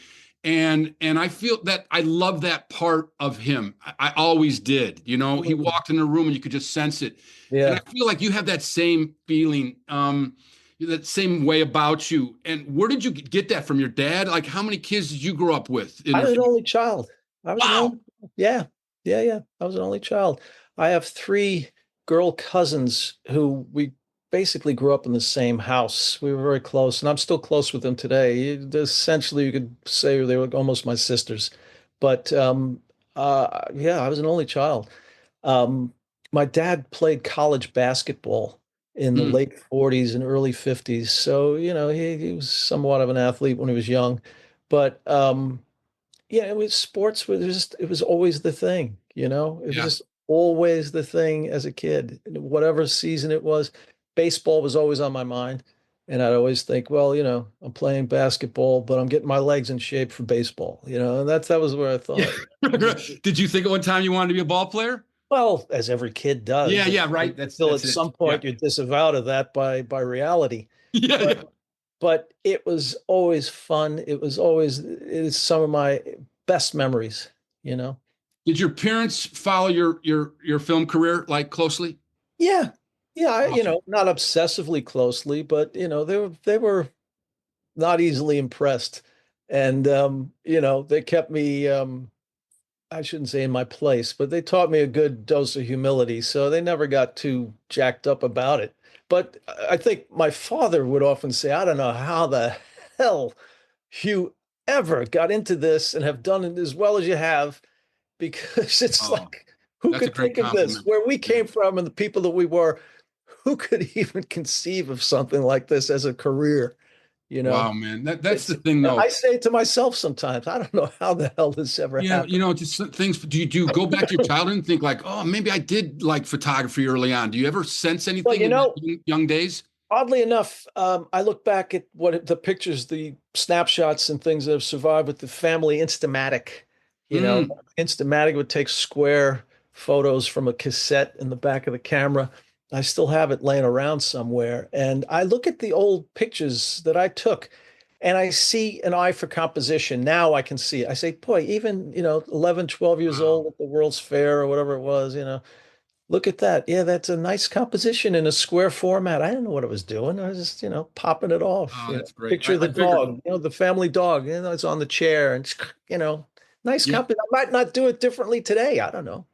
And I feel that I love that part of him. I always did. He walked in the room and you could just sense it. And I Yeah. feel like you have that same feeling, that same way about you. And where did you get that from your dad? Like, how many kids did you grow up with? I was an only child. Wow. Yeah. Yeah. Yeah. I was an only child. I have three girl cousins who we basically grew up in the same house. We were very close, and I'm still close with them today. Essentially, you could say they were almost my sisters. But yeah, I was an only child. Um, my dad played college basketball in the Mm, late 40s and early 50s. So, he was somewhat of an athlete when he was young. But yeah, it was sports it was always the thing, it was yeah. just always the thing as a kid. Whatever season it was, baseball was always on my mind. And I'd always think, well, I'm playing basketball, but I'm getting my legs in shape for baseball, and that was where I Yeah. thought. Did you think at one time you wanted to be a ball player? Well, as every kid Yeah, does, yeah, right. until at That's it. some Yeah. point you're disavowed of that by reality. Yeah, yeah. But it was always fun. It is some of my best memories, you know. Did your parents follow your film career like closely? Yeah. Yeah, Awesome. not obsessively closely, but they were not easily impressed. And they kept me I shouldn't say in my place, but they taught me a good dose of humility, so they never got too jacked up about it. But I think my father would often say, I don't know how the hell you ever got into this and have done it as well as you have, because it's Oh, like, who that's a could great think of this? compliment. Where we Yeah. came from and the people that we were, who could even conceive of something like this as a career? You Wow, know, man. That's it's, the thing though. I say it to myself sometimes, I don't know how the hell this ever Yeah, happened. just things. Do you go back to your childhood and think like, oh, maybe I did like photography early on? Do you ever sense Well, anything in your young days? oddly enough, I look back at what the pictures, the snapshots and things that have survived with the family Instamatic. Mm, Instamatic would take square photos from a cassette in the back of the camera. I still have it laying around somewhere. And I look at the old pictures that I took and I see an eye for composition. Now I can see it. I say, boy, even, 11, 12 years wow. old at the World's Fair or whatever it was, look at that. Yeah, that's a nice composition in a square format. I didn't know what it was doing. I was just, popping it off. Oh, that's great. Picture the I figured. dog, the family dog, it's on the chair and, nice Yeah. company. I might not do it differently today. I don't know.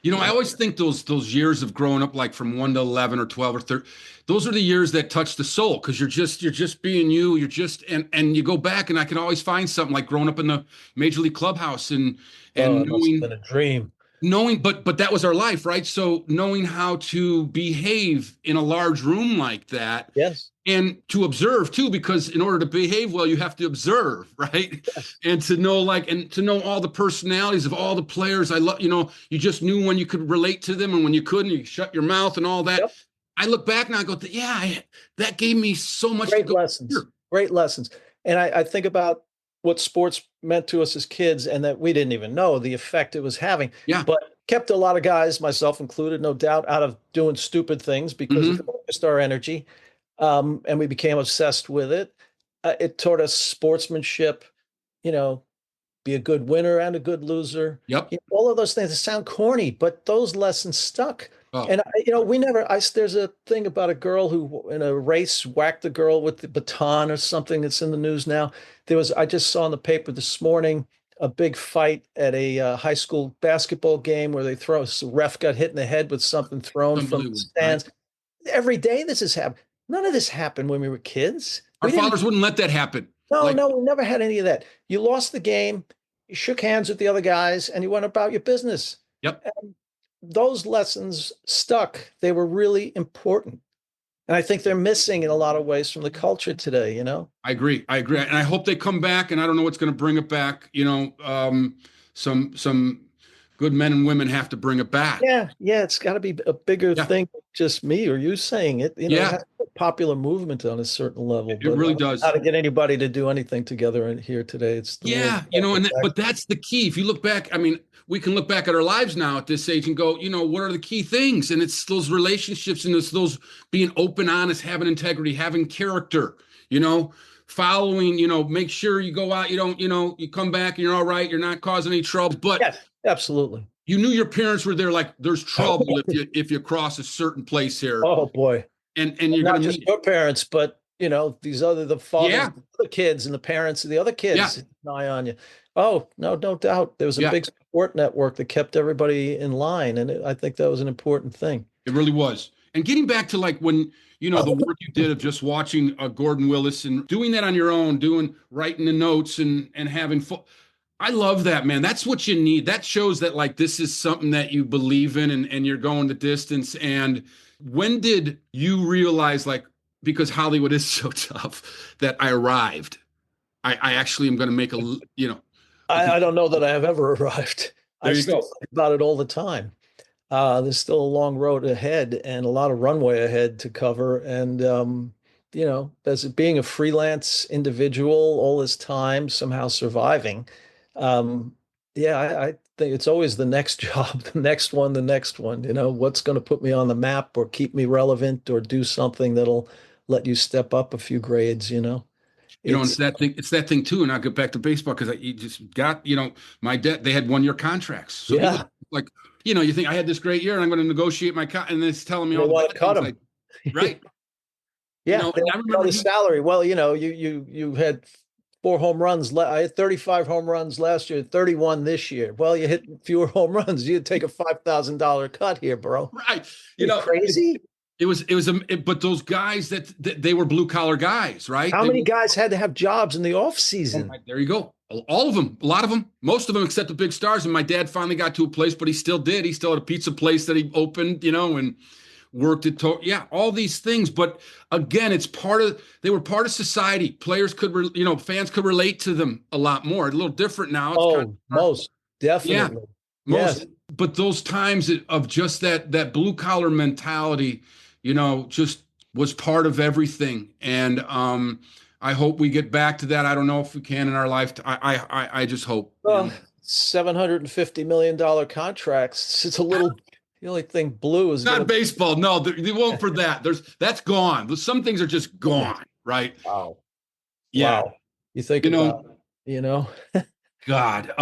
I always think those years of growing up, like from 1 to 11 or 12 or 13, those are the years that touch the soul because you're just being you. You're just and you go back and I can always find something like growing up in the Major League clubhouse and Oh, and it must have knowing been a dream. but that was our life, right? So knowing how to behave in a large room like that Yes. and to observe too, because in order to behave well, you have to observe, right? Yes. And to know and to know all the personalities of all the players. I love, you just knew when you could relate to them and when you couldn't, you shut your mouth and all that. Yep. I look back and I go, yeah, that gave me so much to Great go lessons. here. Great lessons. And I think about what sports meant to us as kids, and that we didn't even know the effect it was having. Yeah. But kept a lot of guys, myself included, no doubt, out of doing stupid things because it focused our energy, and we became obsessed with it. It taught us sportsmanship, you know, be a good winner and a good loser. Yep. You know, all of those things that sound corny, but those lessons stuck. Oh. And we never. There's a thing about a girl who in a race whacked the girl with the baton or something that's in the news now. I just saw in the paper this morning a big fight at a high school basketball game where the ref got hit in the head with something thrown from the stands. Right? Every day this has happened. None of this happened when we were kids. Our fathers wouldn't let that happen. No, we never had any of that. You lost the game, you shook hands with the other guys, and you went about your business. Yep. And those lessons stuck. They were really important. And I think they're missing in a lot of ways from the culture today, you know? I agree. And I hope they come back, and I don't know what's going to bring it back. You know, some good men and women have to bring it back. Yeah. It's got to be a bigger thing than just me or you saying it. You know, it has a popular movement on a certain level. It really does. How to get anybody to do anything together in here today. It's but that's the key. If you look back, I mean, we can look back at our lives now at this age and go, you know, what are the key things? And it's those relationships, and it's those being open, honest, having integrity, having character, you know, following, you know, make sure you go out, you don't, you know, you come back and you're all right, you're not causing any trouble. But yes, absolutely. You knew your parents were there, like there's trouble if you cross a certain place here. Oh boy. And you're not gonna just meet your parents, but you know, the fathers, the kids and the parents of the other kids an eye on you. Oh, no doubt. There was a big support network that kept everybody in line. And I think that was an important thing. It really was. And getting back to like when, you know, the work you did of just watching Gordon Willis and doing that on your own, writing the notes and having I love that, man. That's what you need. That shows that like this is something that you believe in and you're going the distance. And when did you realize, like, because Hollywood is so tough, that I arrived? I actually am going to make I don't know that I have ever arrived. I still think about it all the time. There's still a long road ahead and a lot of runway ahead to cover. And, you know, as being a freelance individual all this time, somehow surviving. I think it's always the next job, the next one, you know, what's going to put me on the map or keep me relevant or do something that'll let you step up a few grades, you know. You know, it's that thing too. And I'll get back to baseball because you just got, you know, my dad, they had 1-year contracts. So like, you know, you think I had this great year and I'm going to negotiate my and it's telling me all want to cut him. Like, right. Yeah. You know, I remember his salary. Well, you know, you had 4 home runs. I had 35 home runs last year, 31 this year. Well, you hit fewer home runs. You'd take a $5,000 cut here, bro. Right. You know, crazy. But those guys that they were blue collar guys, right? How many guys had to have jobs in the off season? Right, there you go. All of them, a lot of them, most of them, except the big stars. And my dad finally got to a place, but he still did. He still had a pizza place that he opened, you know, and worked it. All these things. But again, they were part of society. Players fans could relate to them a lot more. A little different now. It's most definitely. Yeah, most. Yes. But those times of just that blue collar mentality, you know, just was part of everything. And I hope we get back to that. I don't know if we can in our lifetime. I just hope. Well, $750 million contracts. It's a little. The only thing blue is not baseball. No, they won't for that. That's gone. Some things are just gone, right? Wow. Yeah. Wow. You think about it, you know? God.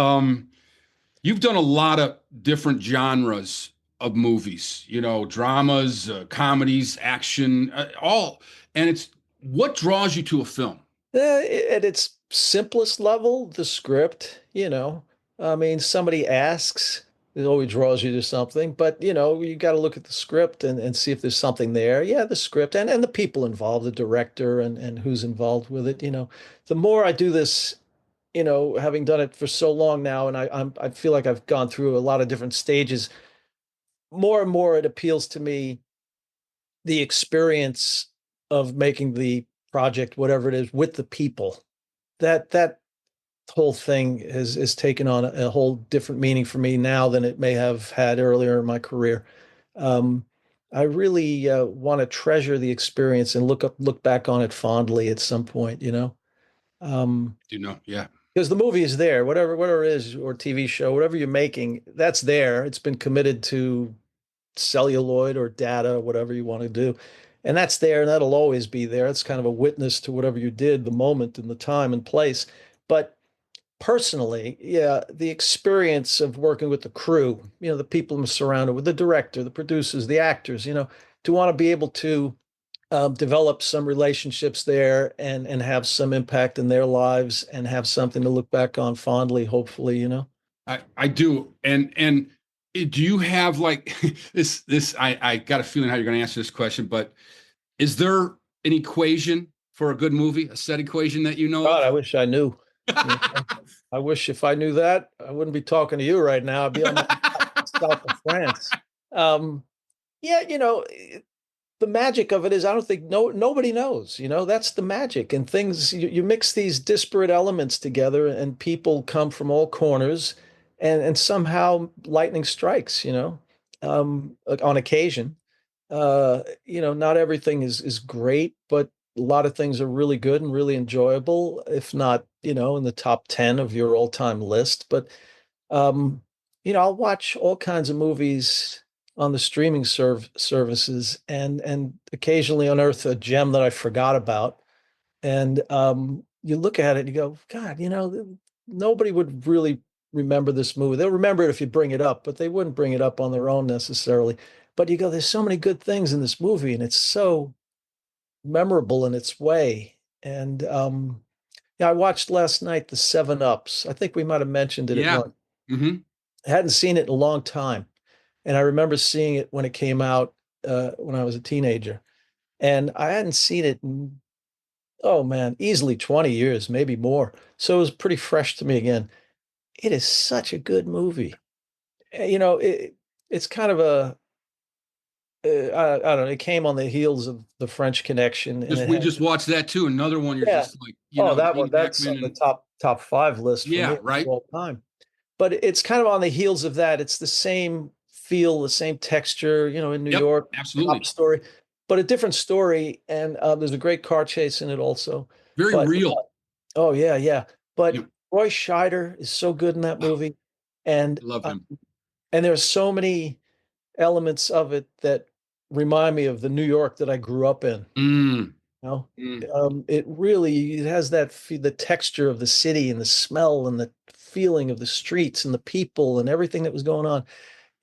You've done a lot of different genres of movies, you know, dramas, comedies, action, all. And it's what draws you to a film? At its simplest level, the script, you know. I mean, somebody asks, it always draws you to something, but you know, you got to look at the script and see if there's something there. Yeah, the script and the people involved, the director and who's involved with it. You know, the more I do this, you know, having done it for so long now, and I feel like I've gone through a lot of different stages, more and more it appeals to me, the experience of making the project, whatever it is, with the people. That whole thing has taken on a whole different meaning for me now than it may have had earlier in my career. I really want to treasure the experience and look back on it fondly at some point, you know. Yeah. because the movie is there, whatever it is, or TV show, whatever you're making, that's there. It's been committed to celluloid or data, whatever you want to do. And that's there, and that'll always be there. It's kind of a witness to whatever you did, the moment and the time and place. But personally, yeah, the experience of working with the crew, the people I'm surrounded with, the director, the producers, the actors, to want to be able to develop some relationships there and have some impact in their lives and have something to look back on fondly, hopefully. I do. And do you have like this? I got a feeling how you're going to answer this question, but is there an equation for a good movie, a set equation that you know God, of? I wish I knew. I wish if I knew that, I wouldn't be talking to you right now. I'd be on the south of France. Yeah, the magic of it is I don't think nobody knows. That's the magic. And things you mix these disparate elements together, and people come from all corners, and somehow lightning strikes. On occasion. Not everything is great, but a lot of things are really good and really enjoyable, if not, in the top 10 of your all-time list. But I'll watch all kinds of movies on the streaming services and occasionally unearth a gem that I forgot about. And you look at it and you go, God, nobody would really remember this movie. They'll remember it if you bring it up, but they wouldn't bring it up on their own necessarily. But you go, there's so many good things in this movie, and it's so memorable in its way. And yeah, I watched last night the Seven Ups. I think we might have mentioned it at Yeah. once. Mm-hmm. I hadn't seen it in a long time, and I remember seeing it when it came out when I was a teenager, and I hadn't seen it in, oh man, easily 20 years, maybe more. So it was pretty fresh to me again. It is such a good movie. It's kind of I don't know. It came on the heels of the French Connection, and We just watched that too. Another one you're yeah. just like, That one, Gene that's on Hackman the and top five list for me yeah, of right. all time. But it's kind of on the heels of that. It's the same feel, the same texture, in New Yep, York, absolutely. top story, but a different story. And there's a great car chase in it also. Very But real. oh yeah, yeah. But Yep. Roy Scheider is so good in that movie, and I love him. there's so many elements of it that remind me of the New York that I grew up in. Mm, You know, mm. it has the texture of the city and the smell and the feeling of the streets and the people and everything that was going on.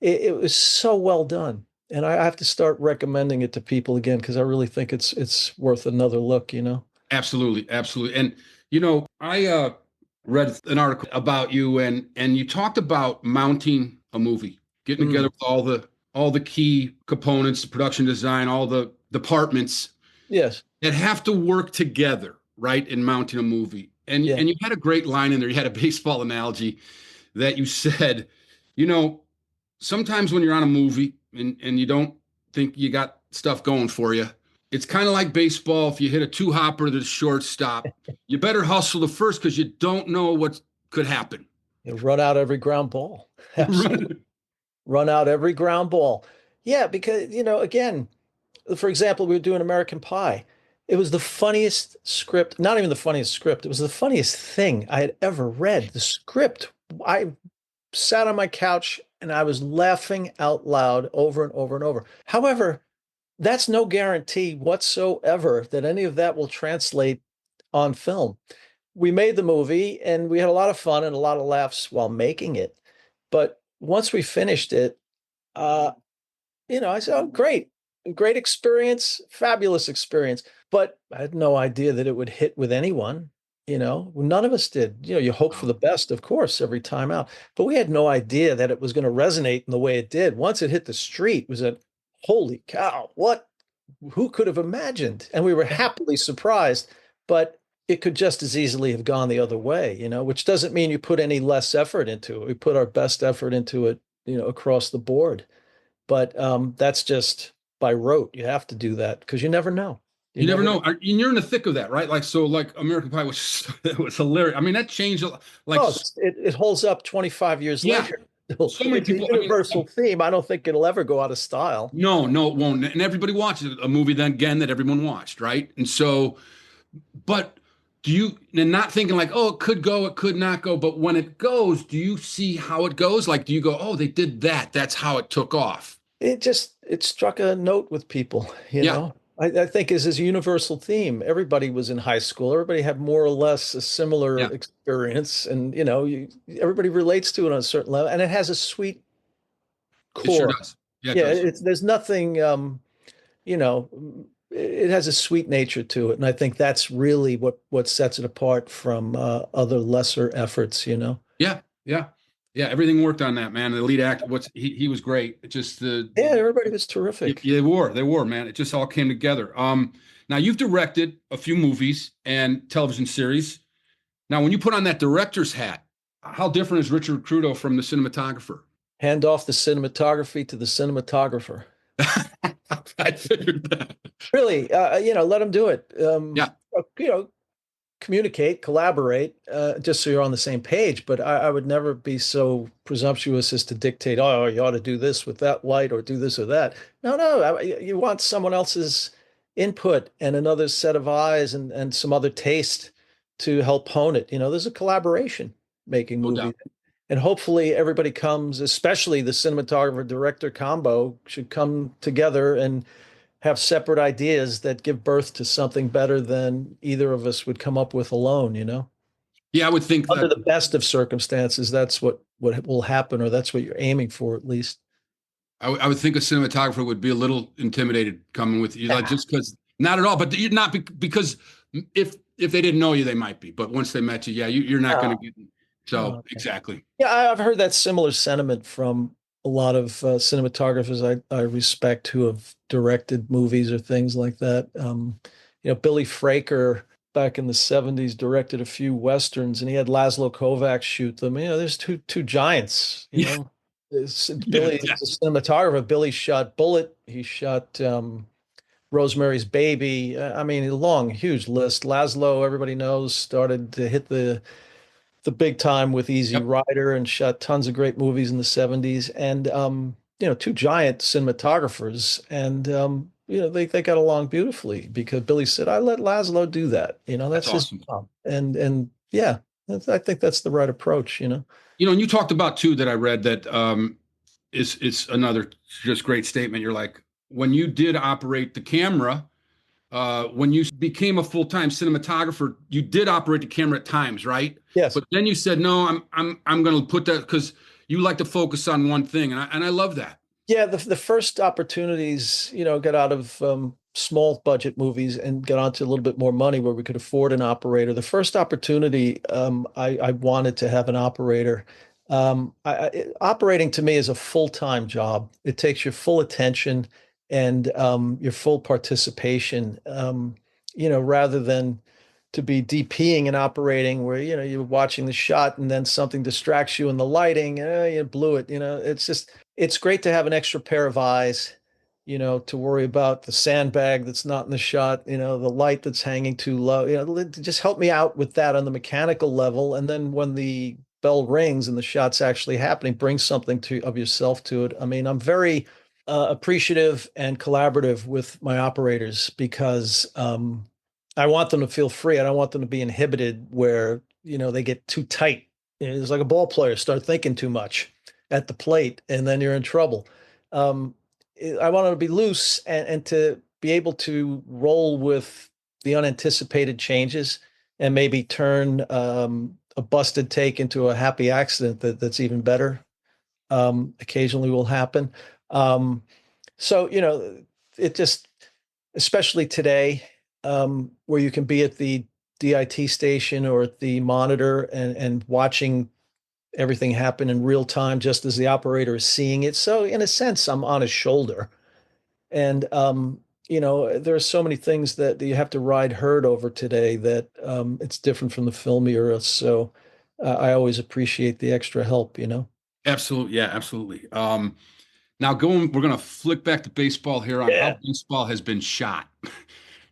It was so well done, and I have to start recommending it to people again because I really think it's worth another look. Absolutely, absolutely. And I read an article about you, and you talked about mounting a movie, getting together Mm. with all the key components, the production design, all the departments Yes. that have to work together, right, in mounting a movie. And Yeah. and you had a great line in there. You had a baseball analogy that you said, you know, sometimes when you're on a movie and you don't think you got stuff going for you, it's kind of like baseball. If you hit a two hopper to the shortstop, you better hustle the first because you don't know what could happen. You run out every ground ball. Right. Absolutely. Run out every ground ball. Yeah, because, again, for example, we were doing American Pie. It was the funniest script, not even the funniest script. It was the funniest thing I had ever read. The script, I sat on my couch and I was laughing out loud over and over and over. However, that's no guarantee whatsoever that any of that will translate on film. We made the movie and we had a lot of fun and a lot of laughs while making it. But once we finished it, uh, I said, oh, great experience, fabulous experience. But I had no idea that it would hit with anyone. None of us did. You hope for Wow. the best, of course, every time out. But we had no idea that it was going to resonate in the way it did. Once it hit the street, it was a holy cow, what? Who could have imagined? And we were happily surprised, but it could just as easily have gone the other way, which doesn't mean you put any less effort into it. We put our best effort into it, across the board. But that's just by rote. You have to do that because you never know. You You never never know. And you're in the thick of that, right? Like, so like American Pie was, it was hilarious. I mean, that changed like, Oh, it holds up 25 years yeah, later. so many It's a people. I mean, universal theme. I don't think it'll ever go out of style. no, no, it won't. And everybody watches a movie then again that everyone watched, right? And so, but do you, and not thinking like, oh, it could go, it could not go, but when it goes, do you see how it goes? Like, do you go, oh, they did that, that's how it took off? It struck a note with people, you Yeah, know. I think is a universal theme. Everybody was in high school. Everybody had more or less a similar yeah, experience, and everybody relates to it on a certain level, and it has a sweet it sure core. does. Yeah, it Yeah, does. there's nothing, you know, it has a sweet nature to it, and I think that's really what sets it apart from other lesser efforts, you know. Yeah, yeah, yeah. Everything worked on that, man. The lead actor, he was great. It just Yeah, everybody was terrific. they were, man. It just all came together. Now you've directed a few movies and television series. Now, when you put on that director's hat, how different is Richard Crudo from the cinematographer? Hand off the cinematography to the cinematographer. I figured that. Really, let them do it. Yeah, You know, communicate, collaborate, just so you're on the same page. But I would never be so presumptuous as to dictate, oh, you ought to do this with that light or do this or that. No, no, you want someone else's input and another set of eyes and some other taste to help hone it. You know, there's a collaboration making no movies. doubt. And hopefully everybody comes, especially the cinematographer director combo, should come together and have separate ideas that give birth to something better than either of us would come up with alone, you know? Yeah, I would think Under that. the best of circumstances, that's what will happen, or that's what you're aiming for at least. I would think a cinematographer would be a little intimidated coming with you, like Yeah. just because. Not at all, but you're not because if they didn't know you, they might be. But once they met you, yeah, you're not going Uh, to get. So okay. exactly. Yeah, I've heard that similar sentiment from a lot of cinematographers I respect who have directed movies or things like that. Billy Fraker back in the 70s directed a few westerns and he had Laszlo Kovacs shoot them. You know, there's two giants, you Yeah, know. yeah, Billy yeah. is a cinematographer. Billy shot Bullet. He shot Rosemary's Baby. I mean, a long, huge list. Laszlo, everybody knows, started to hit the big time with Easy Yep. Rider and shot tons of great movies in the 70s. And, two giant cinematographers. And, they got along beautifully because Billy said, I let Laszlo do that. You know, That's that's his awesome. job. And yeah, I think that's the right approach, you know. And you talked about too that I read that is another just great statement. You're like when you did operate the camera, when you became a full-time cinematographer, you did operate the camera at times, right? Yes. But then you said, no, I'm going to put that because you like to focus on one thing, and I love that. Yeah, the first opportunities, got out of small budget movies and got onto a little bit more money where we could afford an operator. The first opportunity, I wanted to have an operator. Operating to me is a full-time job. It takes your full attention and your full participation, rather than to be DPing and operating where, you're watching the shot and then something distracts you in the lighting. You blew it. It's great to have an extra pair of eyes, to worry about the sandbag that's not in the shot, the light that's hanging too low. Just help me out with that on the mechanical level. And then when the bell rings and the shot's actually happening, bring something of yourself to it. I mean, I'm very appreciative and collaborative with my operators because I want them to feel free. I don't want them to be inhibited where, they get too tight. It's like a ball player, start thinking too much at the plate, and then you're in trouble. Um, I want to be loose and to be able to roll with the unanticipated changes and maybe turn a busted take into a happy accident that's even better. Occasionally will happen. So, it just, especially today, where you can be at the DIT station or at the monitor and watching everything happen in real time just as the operator is seeing it. So in a sense, I'm on his shoulder. And there are so many things that you have to ride herd over today that it's different from the film era. So I always appreciate the extra help, Absolutely, yeah, absolutely. Now we're going to flick back to baseball here on how Yeah. baseball has been shot.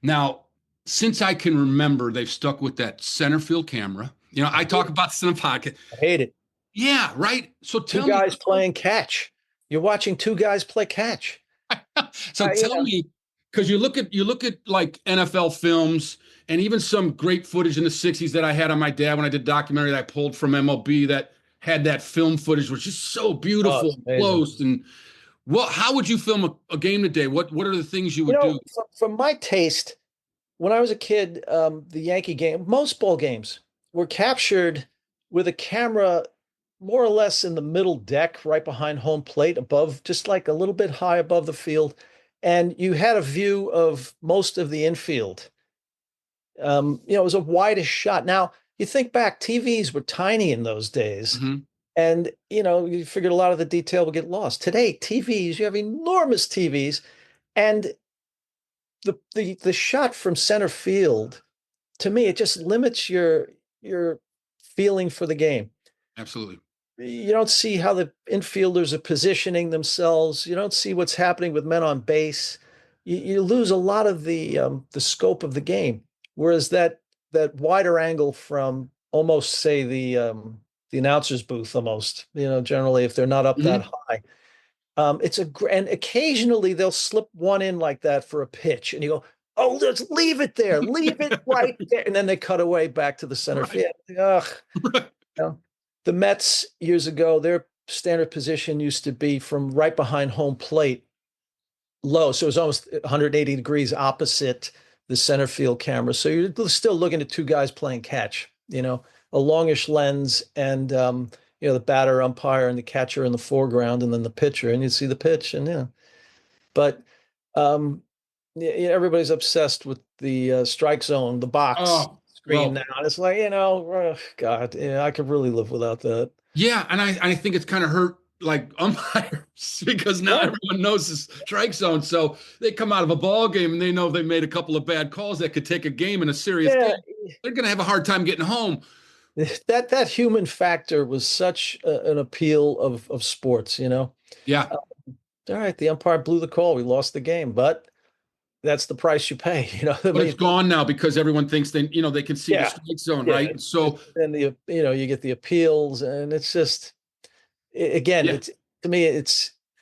Now, since I can remember, they've stuck with that center field camera. I talk about this in a podcast. I hate it. Yeah, right. So Two tell me, guys playing catch. You're watching two guys play catch. so Uh, you tell know, me, because you look at like NFL films and even some great footage in the '60s that I had on my dad when I did a documentary that I pulled from MLB that had that film footage, was just so Oh, beautiful, it's amazing. close. And how would you film a game today? What are the things you You would know, do? from my taste, when I was a kid, the Yankee game, most ball games were captured with a camera more or less in the middle deck, right behind home plate, above, just like a little bit high above the field. And you had a view of most of the infield. It was a widest shot. Now, you think back, TVs were tiny in those days. Hmm. And, you figured a lot of the detail would get lost. Today, TVs, you have enormous TVs. And the shot from center field, to me, it just limits your feeling for the game. Absolutely. You don't see how the infielders are positioning themselves. You don't see what's happening with men on base. You lose a lot of the scope of the game. Whereas that wider angle from almost, say, the announcer's booth, almost, generally if they're not up that Hmm. high, and occasionally they'll slip one in like that for a pitch, and you go, "Oh, let's leave it there, leave it right there," and then they cut away back to the center Right. field. Ugh. You know, the Mets years ago, their standard position used to be from right behind home plate, low, so it was almost 180 degrees opposite the center field camera. So you're still looking at two guys playing catch. A longish lens, and the batter, umpire, and the catcher in the foreground, and then the pitcher, and you see the pitch, and But um, everybody's obsessed with the strike zone, the box Oh, screen well, now. And it's like, God, I could really live without that. yeah, and I think it's kind of hurt like umpires because now Yeah, everyone knows the strike zone. So they come out of a ball game and they know they made a couple of bad calls that could take a game in a serious yeah. game. They're going to have a hard time getting home. That human factor was such an appeal of sports. Yeah, All right, the umpire blew the call. We lost the game, but that's the price you pay. I but it's mean, gone now because everyone thinks they can see the yeah, strike zone, yeah. right? And so And you get the appeals, and it's just, again, yeah, it's, to me,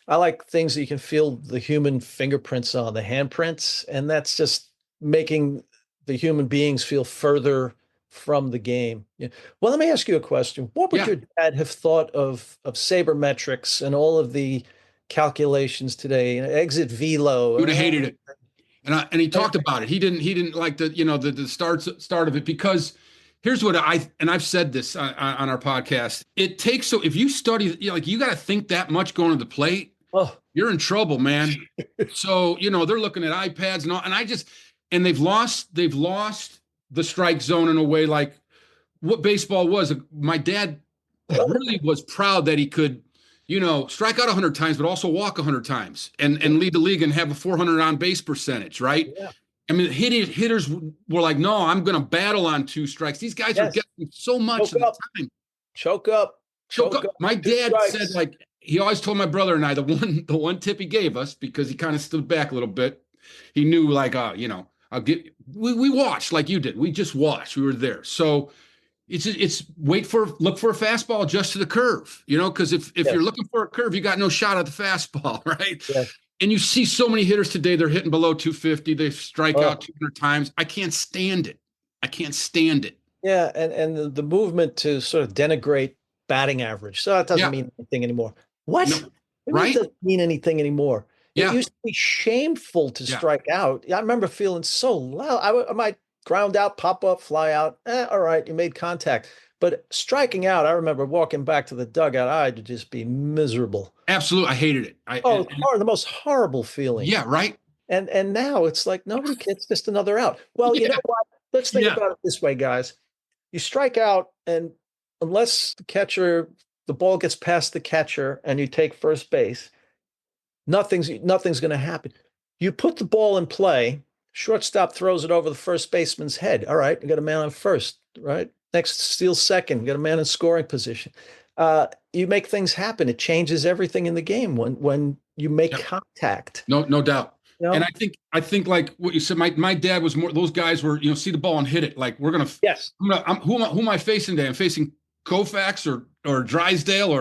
I like things that you can feel the human fingerprints on, the handprints, and that's just making the human beings feel further from the game. Yeah. Well, let me ask you a question. What would yeah, your dad have thought of sabermetrics and all of the calculations today, exit velo? he would have hated it. And he talked about it. He didn't like the start of it because here's what I've said this on our podcast. It takes, so if you study, like, you got to think that much going to the plate, Oh, you're in trouble, man. So they're looking at iPads and all, and they've lost the strike zone in a way like what baseball was. My dad really was proud that he could, strike out 100 times, but also walk 100 times and lead the league and have a 400 on base percentage, right? yeah. I mean, hitters were like, no, I'm going to battle on two strikes. These guys are Yes. getting so much Choke of the up, time. choke up, So choke up. my Two dad said, strikes. like, he always told my brother and I, the one tip he gave us, because he kind of stood back a little bit. He knew, like, we watched like you did. We just watched. We were there. So it's look for a fastball just to the curve, because if you're Yes. looking for a curve, you got no shot at the fastball, right? Yes. And you see so many hitters today, they're hitting below 250, they strike out Oh, 200 times. I can't stand it. I can't stand it. yeah. And the movement to sort of denigrate batting average. So that doesn't Yeah, mean anything anymore. What? no, What do you mean it right? doesn't mean anything anymore? It Yeah, used to be shameful to yeah. strike out. I remember feeling so loud. I might ground out, pop up, fly out. All right, you made contact. But striking out, I remember walking back to the dugout, I'd just be miserable. Absolutely. I hated it. Oh, the most horrible feeling. Yeah, right. And now it's like nobody gets, just another out. Well, you know Yeah, what? Let's think yeah. about it this way, guys. You strike out, and unless the ball gets past the catcher and you take first base, nothing's going to happen. You put the ball in play, shortstop throws it over the first baseman's head. All right, you got a man on first, right? Next, steals second, you got a man in scoring position. You make things happen. It changes everything in the game when you make Yeah. contact. No doubt. You And know? I think like what you said, my dad was more, those guys were, see the ball and hit it. Like, Yes. who am I facing today? I'm facing Koufax or Drysdale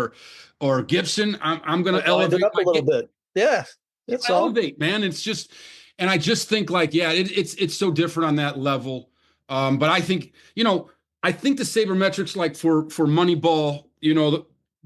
or Gibson. I'm gonna Wind it elevate up a my little game. bit. Yeah, that's all. Elevate, man. It's just, And I just think like, yeah, it's so different on that level. But I think, I think the sabermetrics, like for Moneyball,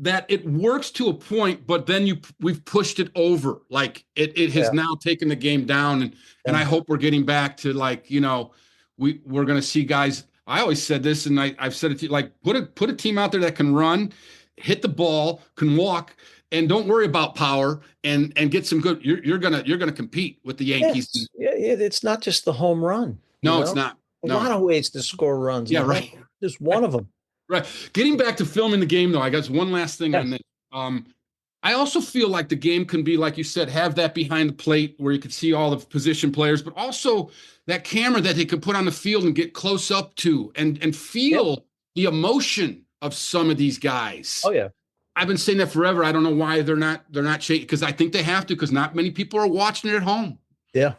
that it works to a point, but then we've pushed it over. Like it has now taken the game down, and I hope we're getting back to like, we're going to see guys. I always said this, and I've said it to you, like put a team out there that can run, hit the ball, can walk, and don't worry about power, and get some good. You're gonna compete with the Yankees. It's not just the home run. No, it's not. A lot of ways to score runs. Yeah, right. Just one of them. Right. Getting back to filming the game, though, I guess one last thing on this. I also feel like the game can be, like you said, have that behind the plate where you can see all the position players, but also that camera that they could put on the field and get close up to and feel the emotion of some of these guys. Oh, yeah. I've been saying that forever. I don't know why they're not shaking, because I think they have to, because not many people are watching it at home. Yeah.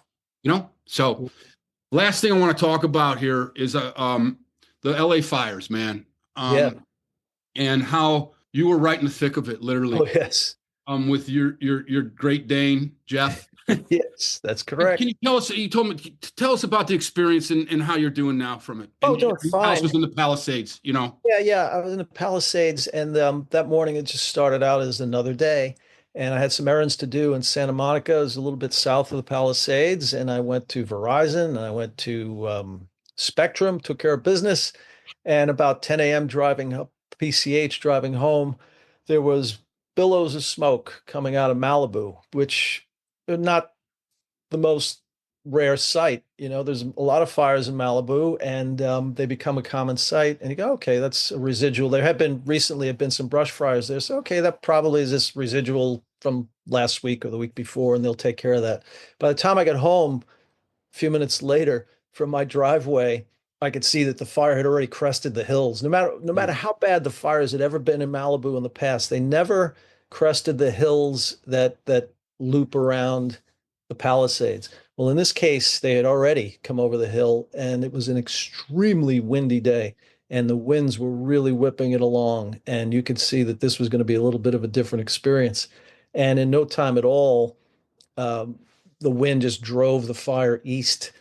So last thing I want to talk about here is the LA fires, man. And how you were right in the thick of it, literally. Oh, yes. With your Great Dane, Jeff. Yes, that's correct. Can you tell us? You told me, tell us about the experience and how you're doing now from it. Oh, fine. I was in the Palisades, Yeah, I was in the Palisades, and that morning it just started out as another day, and I had some errands to do in Santa Monica. It was a little bit south of the Palisades, and I went to Verizon, and I went to Spectrum, took care of business, and about 10 a.m. driving up PCH, driving home, there was billows of smoke coming out of Malibu, which are not the most rare sight. There's a lot of fires in Malibu, and they become a common sight. And you go, okay, that's a residual. There have been some brush fires there. So, okay, that probably is this residual from last week or the week before, and they'll take care of that. By the time I got home, a few minutes later, from my driveway, I could see that the fire had already crested the hills. No matter how bad the fires had ever been in Malibu in the past, they never crested the hills that loop around the Palisades. Well, in this case, they had already come over the hill, and it was an extremely windy day, and the winds were really whipping it along, and you could see that this was going to be a little bit of a different experience. And in no time at all, the wind just drove the fire east.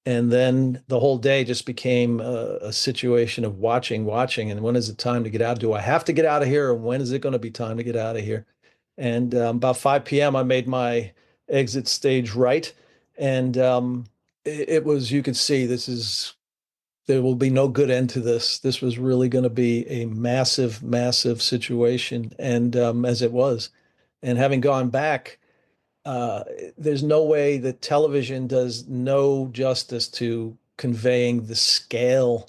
And then the whole day just became a situation of watching. And when is it time to get out? Do I have to get out of here? And when is it going to be time to get out of here? And about 5 p.m., I made my exit stage right. And it was, you could see there will be no good end to this. This was really going to be a massive, massive situation. And as it was. And having gone back, there's no way that television does no justice to conveying the scale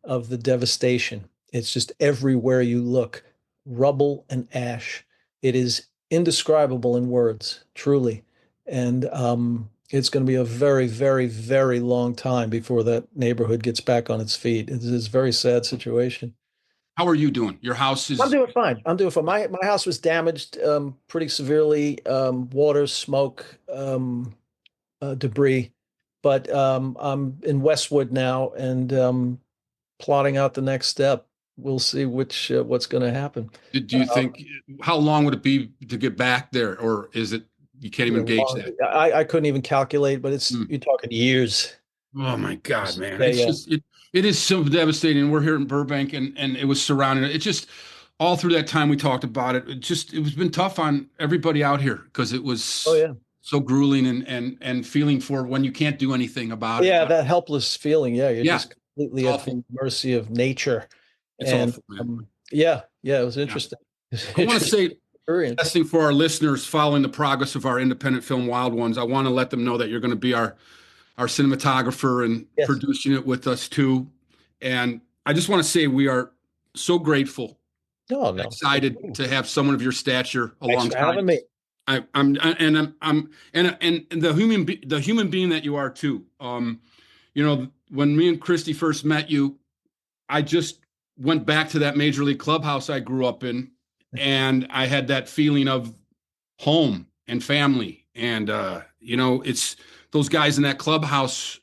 of the devastation. It's just everywhere you look, rubble and ash. It is indescribable in words, truly. And it's going to be a very, very, very long time before that neighborhood gets back on its feet. It is a very sad situation. How are you doing? Your house is... I'm doing fine. My house was damaged pretty severely, water, smoke, debris. But I'm in Westwood now and plotting out the next step. We'll see what's going to happen. Do you think, how long would it be to get back there? Or is it, you can't even gauge that? I couldn't even calculate, but you're talking years. Oh my God, man. Yeah, It is so devastating. We're here in Burbank, and it was surrounding it. It just, all through that time we talked about it, it was been tough on everybody out here, because it was so grueling and feeling for when you can't do anything about it. Yeah, that helpless feeling. Yeah, you're just completely at the mercy of nature. It's awful, man. It was interesting. I want to say, testing for our listeners following the progress of our independent film Wild Ones, I want to let them know that you're going to be our cinematographer and producing it with us too. And I just want to say we are so grateful, excited to have someone of your stature alongside. Thanks for having me. And the human being that you are too. When me and Christie first met you, I just went back to that major league clubhouse I grew up in, and I had that feeling of home and family. And it's those guys in that clubhouse,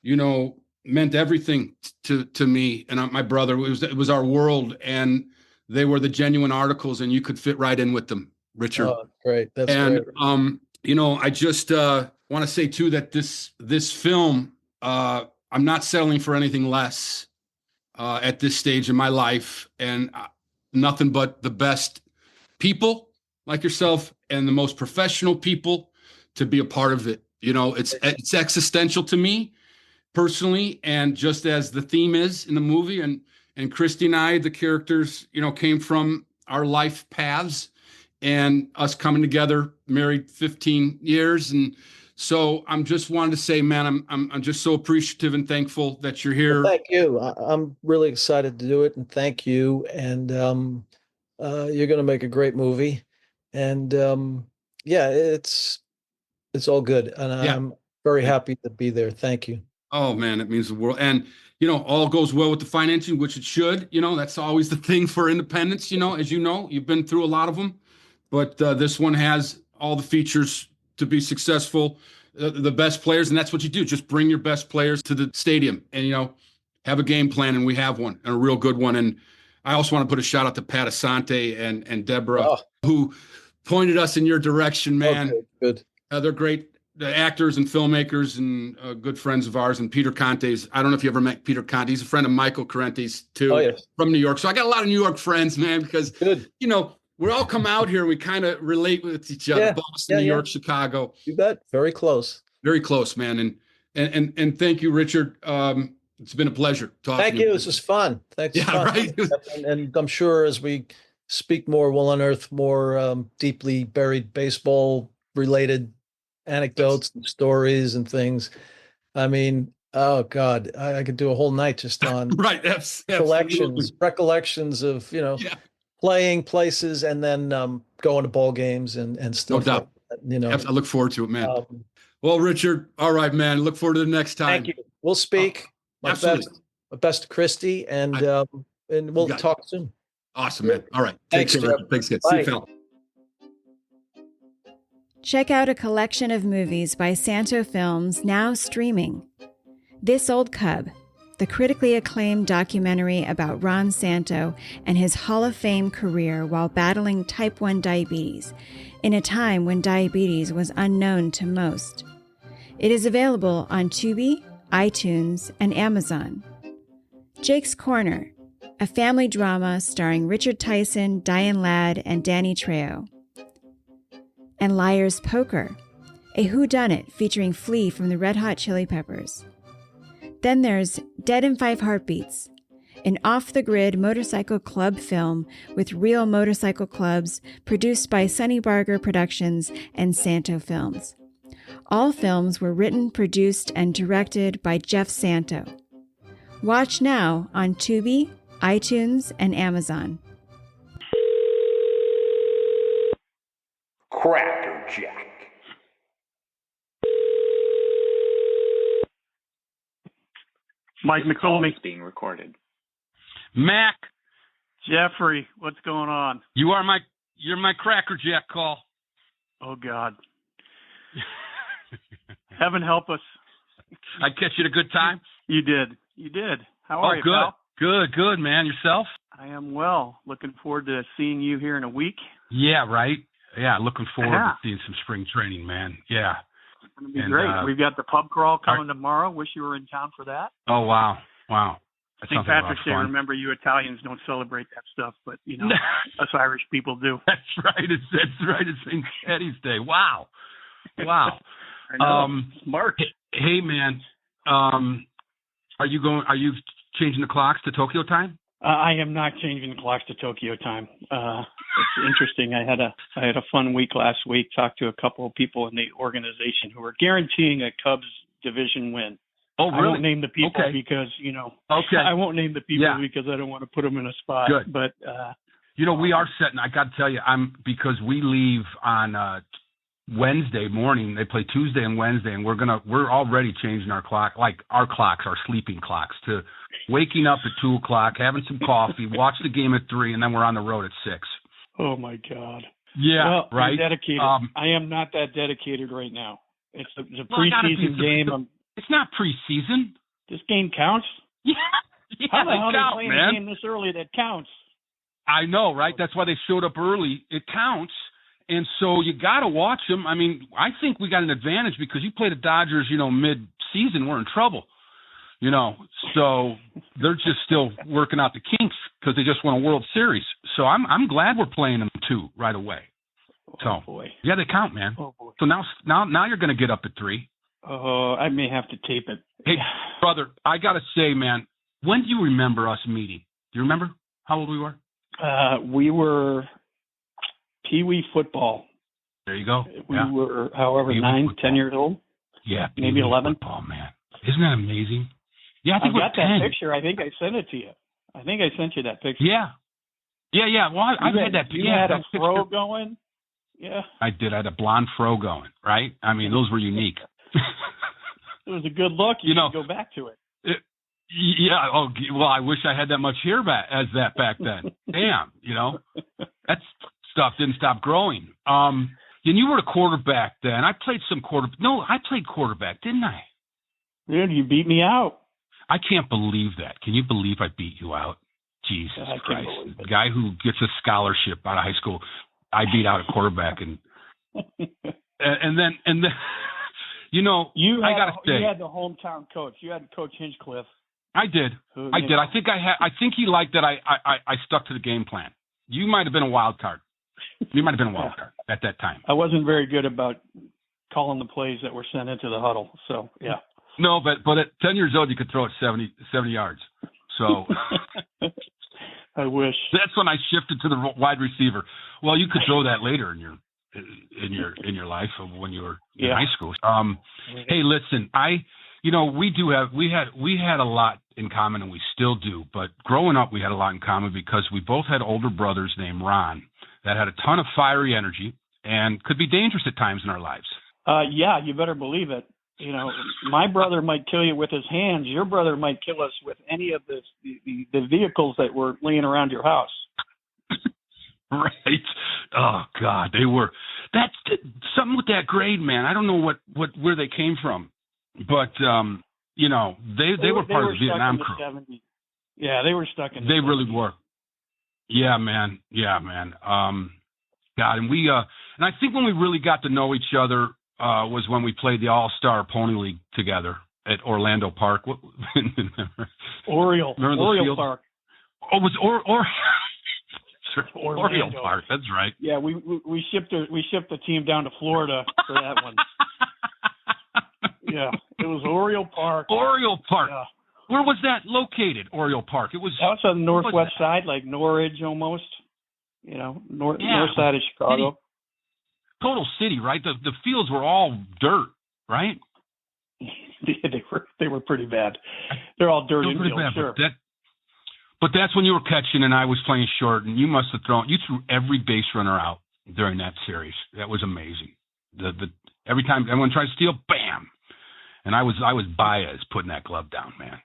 meant everything to me and my brother. It was our world, and they were the genuine articles, and you could fit right in with them, Richard. Oh, great. That's great. I just want to say too that this film, I'm not settling for anything less at this stage in my life, and nothing but the best people like yourself and the most professional people to be a part of it. You know, it's existential to me personally, and just as the theme is in the movie, and Christie and I, the characters, you know, came from our life paths and us coming together, married 15 years. And so I'm just wanted to say, man, I'm just so appreciative and thankful that you're here. Well, thank you. I'm really excited to do it, and thank you. And you're going to make a great movie. And yeah, it's all good, and Yeah. I'm very happy to be there. Thank you. Oh man, it means the world. And you know, all goes well with the financing, which it should. You know, that's always the thing for independents. You know, as you know, you've been through a lot of them, but this one has all the features to be successful. The best players, and that's what you do. Just bring your best players to the stadium, and you know, have a game plan. And we have one, and a real good one. And I also want to put a shout out to Pat Asante and Deborah, who pointed us in your direction, man. Okay, good. They're great. The actors and filmmakers and good friends of ours. And Peter Conte's, I don't know if you ever met Peter Conte. He's a friend of Michael Corrente's too, yes. From New York. So I got a lot of New York friends, man, because, Good. you know, we all come out here. We kind of relate with each other. Boston, New York, Chicago. You bet. Very close. Very close, man. And thank you, Richard. It's been a pleasure talking Thank to you. This is fun. Thanks. Yeah, fun. right. And I'm sure as we speak more, we'll unearth more deeply buried baseball related anecdotes and stories and things. I mean, oh God, I could do a whole night just on right. recollections of, you know, playing places and then going to ball games and stuff. No doubt. Like that, you know, I look forward to it, man. Well, Richard, all right, man. Look forward to the next time. Thank you. We'll speak. My best to Christie, and we'll talk soon. Awesome, man. All right. Thanks, Take care. Thanks, kid. See you, fella. Check out a collection of movies by Santo Films now streaming. This Old Cub, the critically acclaimed documentary about Ron Santo and his Hall of Fame career while battling type 1 diabetes in a time when diabetes was unknown to most. It is available on Tubi, iTunes, and Amazon. Jake's Corner, a family drama starring Richard Tyson, Diane Ladd, and Danny Trejo. And Liar's Poker, a whodunit featuring Flea from the Red Hot Chili Peppers. Then there's Dead in 5 Heartbeats, an off-the-grid motorcycle club film with real motorcycle clubs produced by Sonny Barger Productions and Santo Films. All films were written, produced, and directed by Jeff Santo. Watch now on Tubi, iTunes, and Amazon. Crackerjack. Mike McPhilliamy. Being recorded. Mac, Jeffrey, what's going on? you're my crackerjack call. Oh God. Heaven help us. I catch you at a good time? You did. How are you, good. pal? Good, man. Yourself? I am well. Looking forward to seeing you here in a week. Yeah, right. Yeah, looking forward to seeing some spring training, man. Yeah. It's going to be great. We've got the pub crawl coming tomorrow. Wish you were in town for that. Oh, wow. St. Patrick's Day, remember, you Italians don't celebrate that stuff, but, you know, us Irish people do. That's right. It's St. Patty's Day. Wow. I know. Smart. Hey, man, are you changing the clocks to Tokyo time? I am not changing the clocks to Tokyo time. It's interesting. I had a fun week last week. Talked to a couple of people in the organization who are guaranteeing a Cubs division win. Oh, really? I won't name the people because I won't name the people because I don't want to put them in a spot. Good. But we are setting. I got to tell you, because we leave on Wednesday morning. They play Tuesday and Wednesday, and we're already changing our clock, like our clocks, our sleeping clocks, to waking up at 2:00, having some coffee, watch the game at 3, and then we're on the road at 6. Oh my God. Yeah, well, right. I'm dedicated. I am not that dedicated right now. It's a preseason game. It's not preseason. This game counts. Yeah, how the hell are they playing man. a game this early that counts? I know, right? That's why they showed up early. It counts. And so you got to watch them. I mean, I think we got an advantage because you play the Dodgers, mid-season, we're in trouble. So they're just still working out the kinks because they just won a World Series. So I'm glad we're playing them too right away. So boy. Yeah, they count, man. Oh boy. So now you're going to get up at 3. Oh, I may have to tape it. Hey, brother, I got to say, man, when do you remember us meeting? Do you remember how old we were? We were Pee-wee football. There you go. We were, however, Pee-wee 9, football. 10 years old. Yeah, maybe 11. Football, man. Isn't that amazing? Yeah, I think I've got we're 10. that picture. I think I sent it to you. I think I sent you that picture. Yeah. Well, I've had that. You had a fro going. Yeah. I did. I had a blonde fro going, right? I mean, those were unique. It was a good look. You should go back to it. Yeah. Oh, well, I wish I had that much hair back then. Damn, that stuff didn't stop growing. And you were a quarterback then. I played some quarterback. No, I played quarterback, didn't I? Dude, you beat me out. I can't believe that. Can you believe I beat you out? Jesus Christ. The guy who gets a scholarship out of high school, I beat out at quarterback. And then I got to say. You had the hometown coach. You had Coach Hinchcliffe. I did. I think he liked that I stuck to the game plan. You might have been a wild card. You might have been a wild card at that time. I wasn't very good about calling the plays that were sent into the huddle. So, yeah. No, but at 10 years old, you could throw it 70 yards. So I wish. That's when I shifted to the wide receiver. Well, you could throw that later in your life when you were in high school. Hey, listen, we had a lot in common, and we still do. But growing up, we had a lot in common because we both had older brothers named Ron that had a ton of fiery energy and could be dangerous at times in our lives. Yeah, you better believe it. My brother might kill you with his hands. Your brother might kill us with any of the vehicles that were laying around your house. Right. Oh God, they were. That's something with that grade, man. I don't know where they came from, but they were part of the Vietnam crew. 70s. Yeah, they were stuck in. They really were. Yeah, man. God, and we and I think when we really got to know each other was when we played the All-Star Pony League together at Orlando Park. Oriole Park. Oh, it was Oriole Park. That's right. Yeah, we shipped the team down to Florida for that one. Yeah, it was Oriole Park. Oriole Park. Yeah. Where was that located? Oriole Park. It was. That was on the northwest side, like Norridge almost. North side of Chicago. Total city, right? The fields were all dirt, right? Yeah, they were pretty bad. They're all dirt infields, bad, sure. But that's when you were catching and I was playing short, and you threw every base runner out during that series. That was amazing. Every time anyone tried to steal, bam. And I was Baez putting that glove down, man.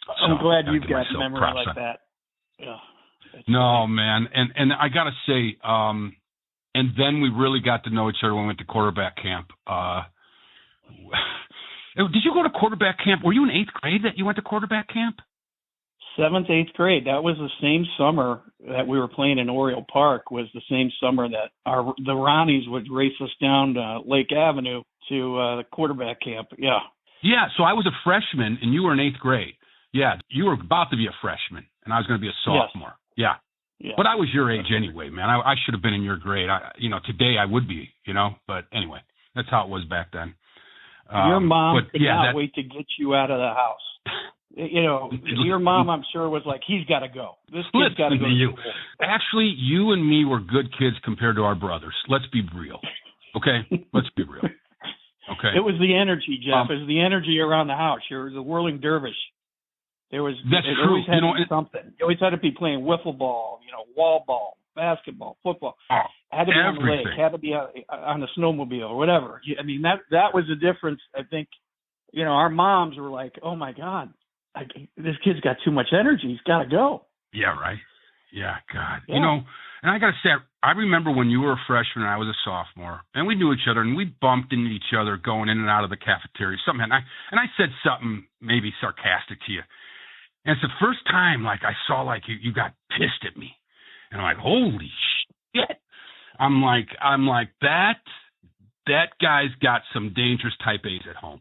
I'm glad you've got memory like that. Yeah. No, man. And I got to say, and then we really got to know each other when we went to quarterback camp. Did you go to quarterback camp? Were you in 8th grade that you went to quarterback camp? 7th, 8th grade. That was the same summer that we were playing in Oriole Park. Was the same summer that the Ronnies would race us down Lake Avenue to the quarterback camp. Yeah. Yeah. So I was a freshman and you were in 8th grade. Yeah. You were about to be a freshman and I was going to be a sophomore. Yes. Yeah. But I was your age anyway, man. I should have been in your grade. Today I would be, but anyway, that's how it was back then. Your mom could not wait to get you out of the house. Your mom, I'm sure, was like, he's got to go. This kid's got to go. Actually, you and me were good kids compared to our brothers. Let's be real. Okay? Let's be real. Okay? It was the energy, Jeff. It was the energy around the house. You're the whirling dervish. That's true. Always had to be something. You always had to be playing wiffle ball, wall ball, basketball, football. Had to be on the lake. Had to be on the snowmobile or whatever. I mean, that was the difference. I think, our moms were like, "Oh my God, this kid's got too much energy. He's got to go." Yeah, right. Yeah, God. Yeah. And I got to say, I remember when you were a freshman and I was a sophomore, and we knew each other, and we bumped into each other going in and out of the cafeteria. And I said something maybe sarcastic to you. And it's the first time, I saw, you got pissed at me. And I'm like, holy shit. I'm like that guy's got some dangerous type A's at home.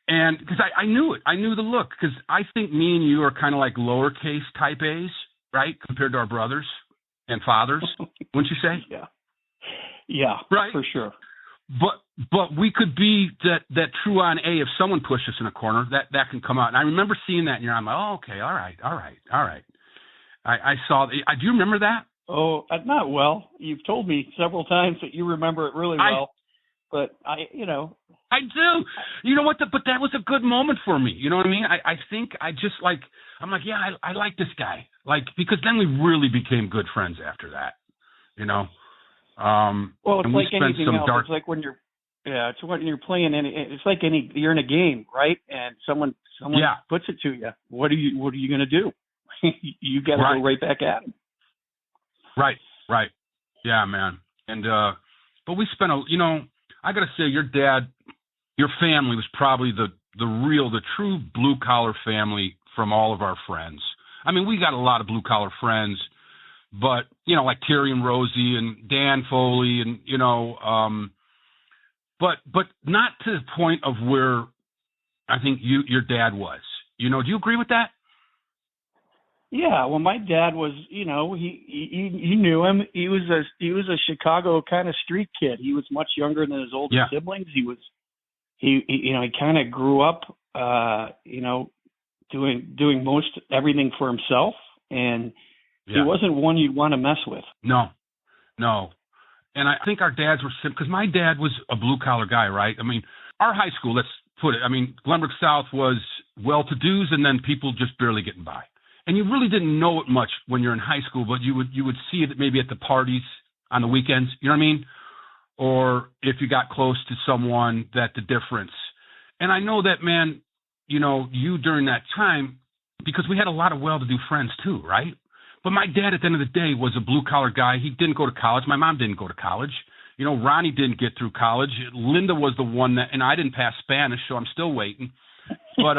And because I knew it. I knew the look, because I think me and you are kind of like lowercase type A's, right, compared to our brothers and fathers, wouldn't you say? Yeah, right, for sure. But we could be that true on A. If someone pushed us in a corner, that can come out. And I remember seeing that, and I'm like, oh, okay, all right. I saw. Do you remember that? Oh, not well. You've told me several times that you remember it really well, but I do. You know what? But that was a good moment for me. You know what I mean? I think I just like. I'm like, yeah, I like this guy. Like, because then we really became good friends after that. You know. Well, it's like anything else. Dark... It's like when it's when you're playing it's like you're in a game, right? And someone puts it to you. What are you going to do? You got to go right back at him. Right. Yeah, man. And, but we spent I got to say, your family was probably the true blue collar family from all of our friends. I mean, we got a lot of blue collar friends, but, like Terry and Rosie and Dan Foley and, but not to the point of where I think your dad was. Do you agree with that? Yeah, well, my dad was, he knew him. He was a Chicago kind of street kid. He was much younger than his older siblings. He kind of grew up, doing most everything for himself, and he wasn't one you'd want to mess with. No. And I think our dads were simple, because my dad was a blue collar guy, right? I mean, our high school, let's put it, Glenbrook South was well-to-dos, and then people just barely getting by. And you really didn't know it much when you're in high school, but you would see it maybe at the parties on the weekends, you know what I mean? Or if you got close to someone, that the difference. And I know that, man, you during that time, because we had a lot of well-to-do friends too, right? But my dad, at the end of the day, was a blue-collar guy. He didn't go to college. My mom didn't go to college. Ronnie didn't get through college. Linda was the one that, and I didn't pass Spanish, so I'm still waiting. But,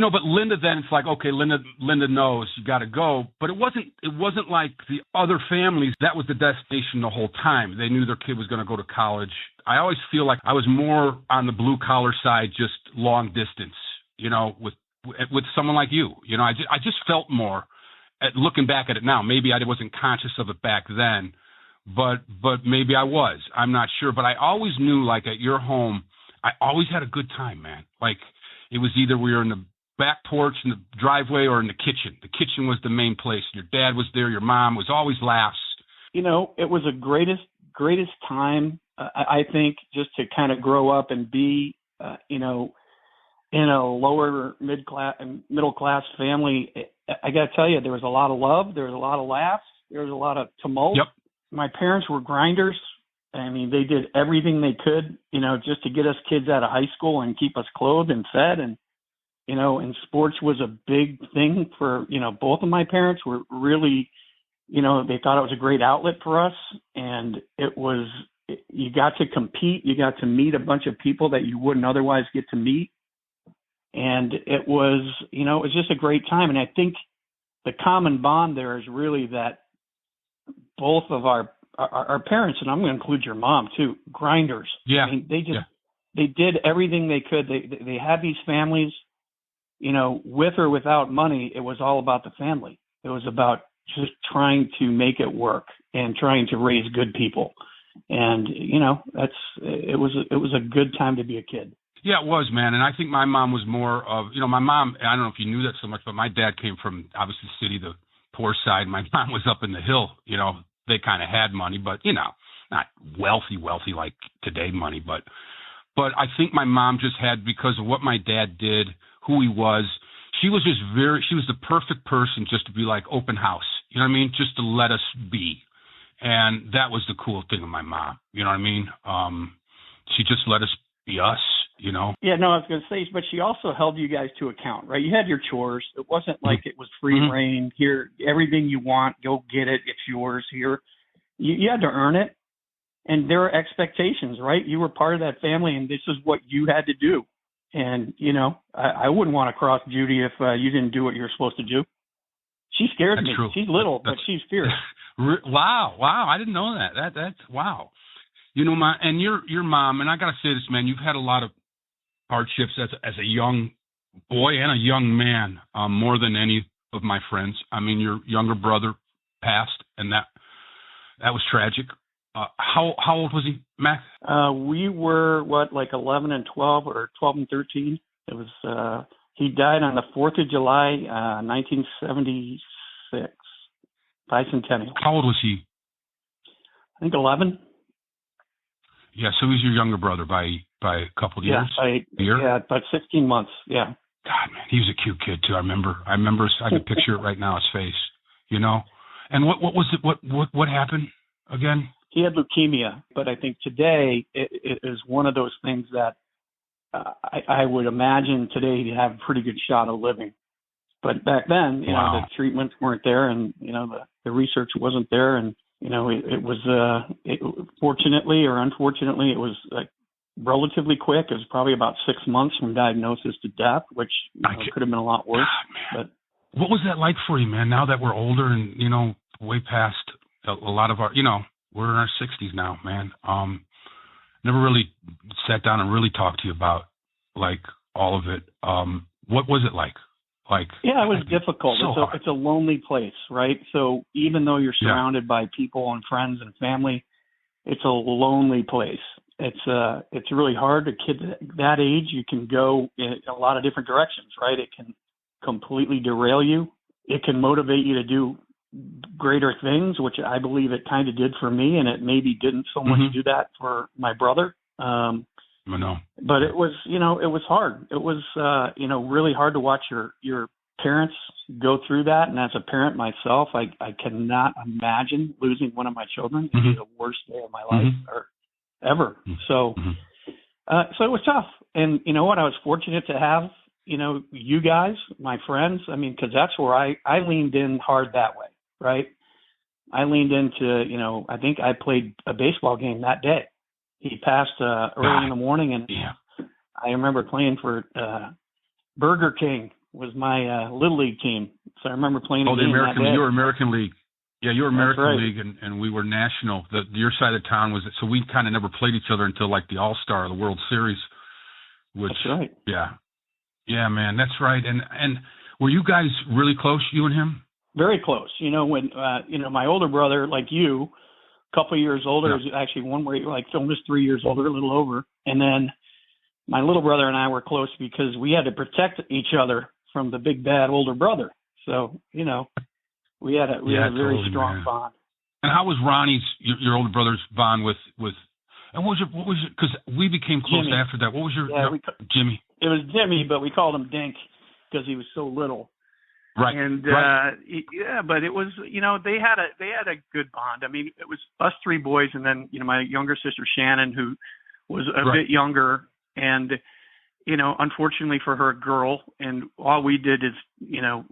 but Linda, then it's like, okay, Linda knows you got to go. But it wasn't like the other families. That was the destination the whole time. They knew their kid was going to go to college. I always feel like I was more on the blue collar side, just long distance, with someone like you. I just felt more looking back at it now. Maybe I wasn't conscious of it back then, but maybe I was. I'm not sure. But I always knew, like, at your home, I always had a good time, man. Like, it was either we were in the back porch, in the driveway, or in the kitchen. The kitchen was the main place. Your dad was there. Your mom was always laughs. It was a greatest time, I think, just to kind of grow up and be, in a lower middle class family. I got to tell you, there was a lot of love. There was a lot of laughs. There was a lot of tumult. Yep. My parents were grinders. They did everything they could, just to get us kids out of high school and keep us clothed and fed. And sports was a big thing for, both of my parents were really, they thought it was a great outlet for us. And you got to compete. You got to meet a bunch of people that you wouldn't otherwise get to meet. And it was just a great time. And I think the common bond there is really that both of our parents, and I'm going to include your mom too, grinders. Yeah. They did everything they could. They had these families, with or without money. It was all about the family. It was about just trying to make it work and trying to raise good people. And, it was a good time to be a kid. Yeah, it was, man. And I think my mom was more of, my mom, I don't know if you knew that so much, but my dad came from, obviously, the city, the poor side. My mom was up in the hill. They kind of had money, but, not wealthy like today money. But I think my mom just had, because of what my dad did, who he was, she was the perfect person just to be like open house. You know what I mean? Just to let us be. And that was the cool thing with my mom. You know what I mean? She just let us be us. Yeah, no, I was going to say, but she also held you guys to account, right? You had your chores. It wasn't like it was free reign. Here, everything you want, go get it. It's yours here. You had to earn it. And there were expectations, right? You were part of that family, and this is what you had to do. And, I wouldn't want to cross Judy if you didn't do what you're supposed to do. She scares me. True. She's little, but she's fierce. Wow. I didn't know that. That's wow. You know, your mom, and I got to say this, man, you've had a lot of hardships as a young boy and a young man, more than any of my friends. I mean, your younger brother passed, and that was tragic. How old was he, Mac? We were, like 11 and 12 or 12 and 13. It was, he died on the 4th of July, 1976, bicentennial. How old was he? I think 11. Yeah, so he's your younger brother by a couple of years? Yeah, about 16 months, yeah. God, man, he was a cute kid, too. I remember, I can picture it right now, his face, you know? And what was it, what happened again? He had leukemia, but I think today it is one of those things that I would imagine today he'd have a pretty good shot of living. But back then, you know, the treatments weren't there, and, you know, the research wasn't there, and, you know, it was, fortunately or unfortunately, it was like relatively quick. It was probably about 6 months from diagnosis to death, which could have been a lot worse. God, but what was that like for you, man? Now that we're older and, you know, way past a lot of our, you know, we're in our 60s now, man. Never really sat down and really talked to you about like all of it. What was it like? Yeah, it was difficult. It's a lonely place, right? So even though you're surrounded by people and friends and family, it's a lonely place. It's really hard. A kid that age, you can go in a lot of different directions, right? It can completely derail you. It can motivate you to do greater things, which I believe it kind of did for me, and it maybe didn't so much do that for my brother. But it was, you know, it was hard. It was, you know, really hard to watch your parents go through that. And as a parent myself, I cannot imagine losing one of my children. It was the worst day of my life or ever. So it was tough. And you know what? I was fortunate to have, you know, you guys, my friends. I mean, because that's where I leaned in hard that way, right? I leaned into, you know, I think I played a baseball game that day. He passed early in the morning, and I remember playing for Burger King was my Little League team. So I remember playing the American League. You were American League. Yeah, you were American League, and we were national. Your side of town was – so we kind of never played each other until like the All-Star, the World Series. Which, that's right. Yeah. Yeah, man, that's right. And were you guys really close, you and him? Very close. You know, when you know, my older brother, like you – couple of years older, is actually one where like almost 3 years older, a little over. And then my little brother and I were close because we had to protect each other from the big bad older brother. So, you know, we had a very strong bond. And how was Ronnie's, your older brother's bond with and what was your, because we became close Jimmy. After that. What was your Jimmy? It was Jimmy, but we called him Dink because he was so little. Right. And but it was, you know, they had a good bond. I mean, it was us three boys, and then, you know, my younger sister Shannon, who was a bit younger, and, you know, unfortunately for her, a girl, and all we did is, you know,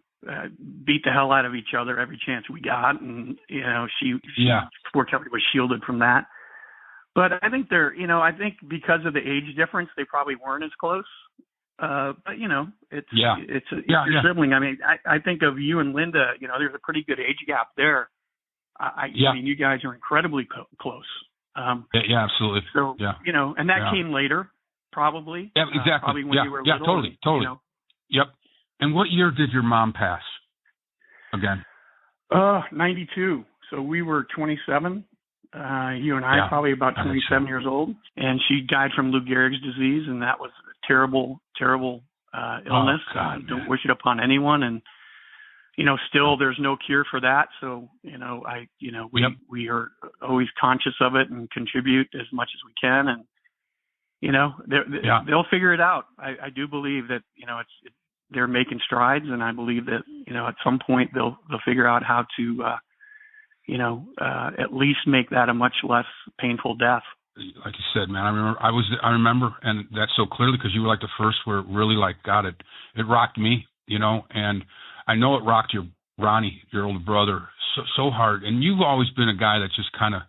beat the hell out of each other every chance we got, and, you know, she fortunately was shielded from that. But I think I think because of the age difference, they probably weren't as close. But you know, it's your sibling. I mean, I think of you and Linda. You know, there's a pretty good age gap there. I mean, you guys are incredibly close. Absolutely. So you know, and that came later, probably. Yeah, exactly. Probably when you were little. Totally. You know. Yep. And what year did your mom pass? Again. 92. So we were 27. You and I probably about 27 years old, and she died from Lou Gehrig's disease, and that was a terrible illness. Don't wish it upon anyone, and you know, still there's no cure for that. So you know, we are always conscious of it and contribute as much as we can, and you know, they'll figure it out. I do believe that, you know, they're making strides, and I believe that, you know, at some point they'll figure out how to at least make that a much less painful death. Like you said, man, I remember, and that's so clearly because you were like the first where it really like got it. It rocked me, you know, and I know it rocked Ronnie, your older brother, so hard. And you've always been a guy that just kind of,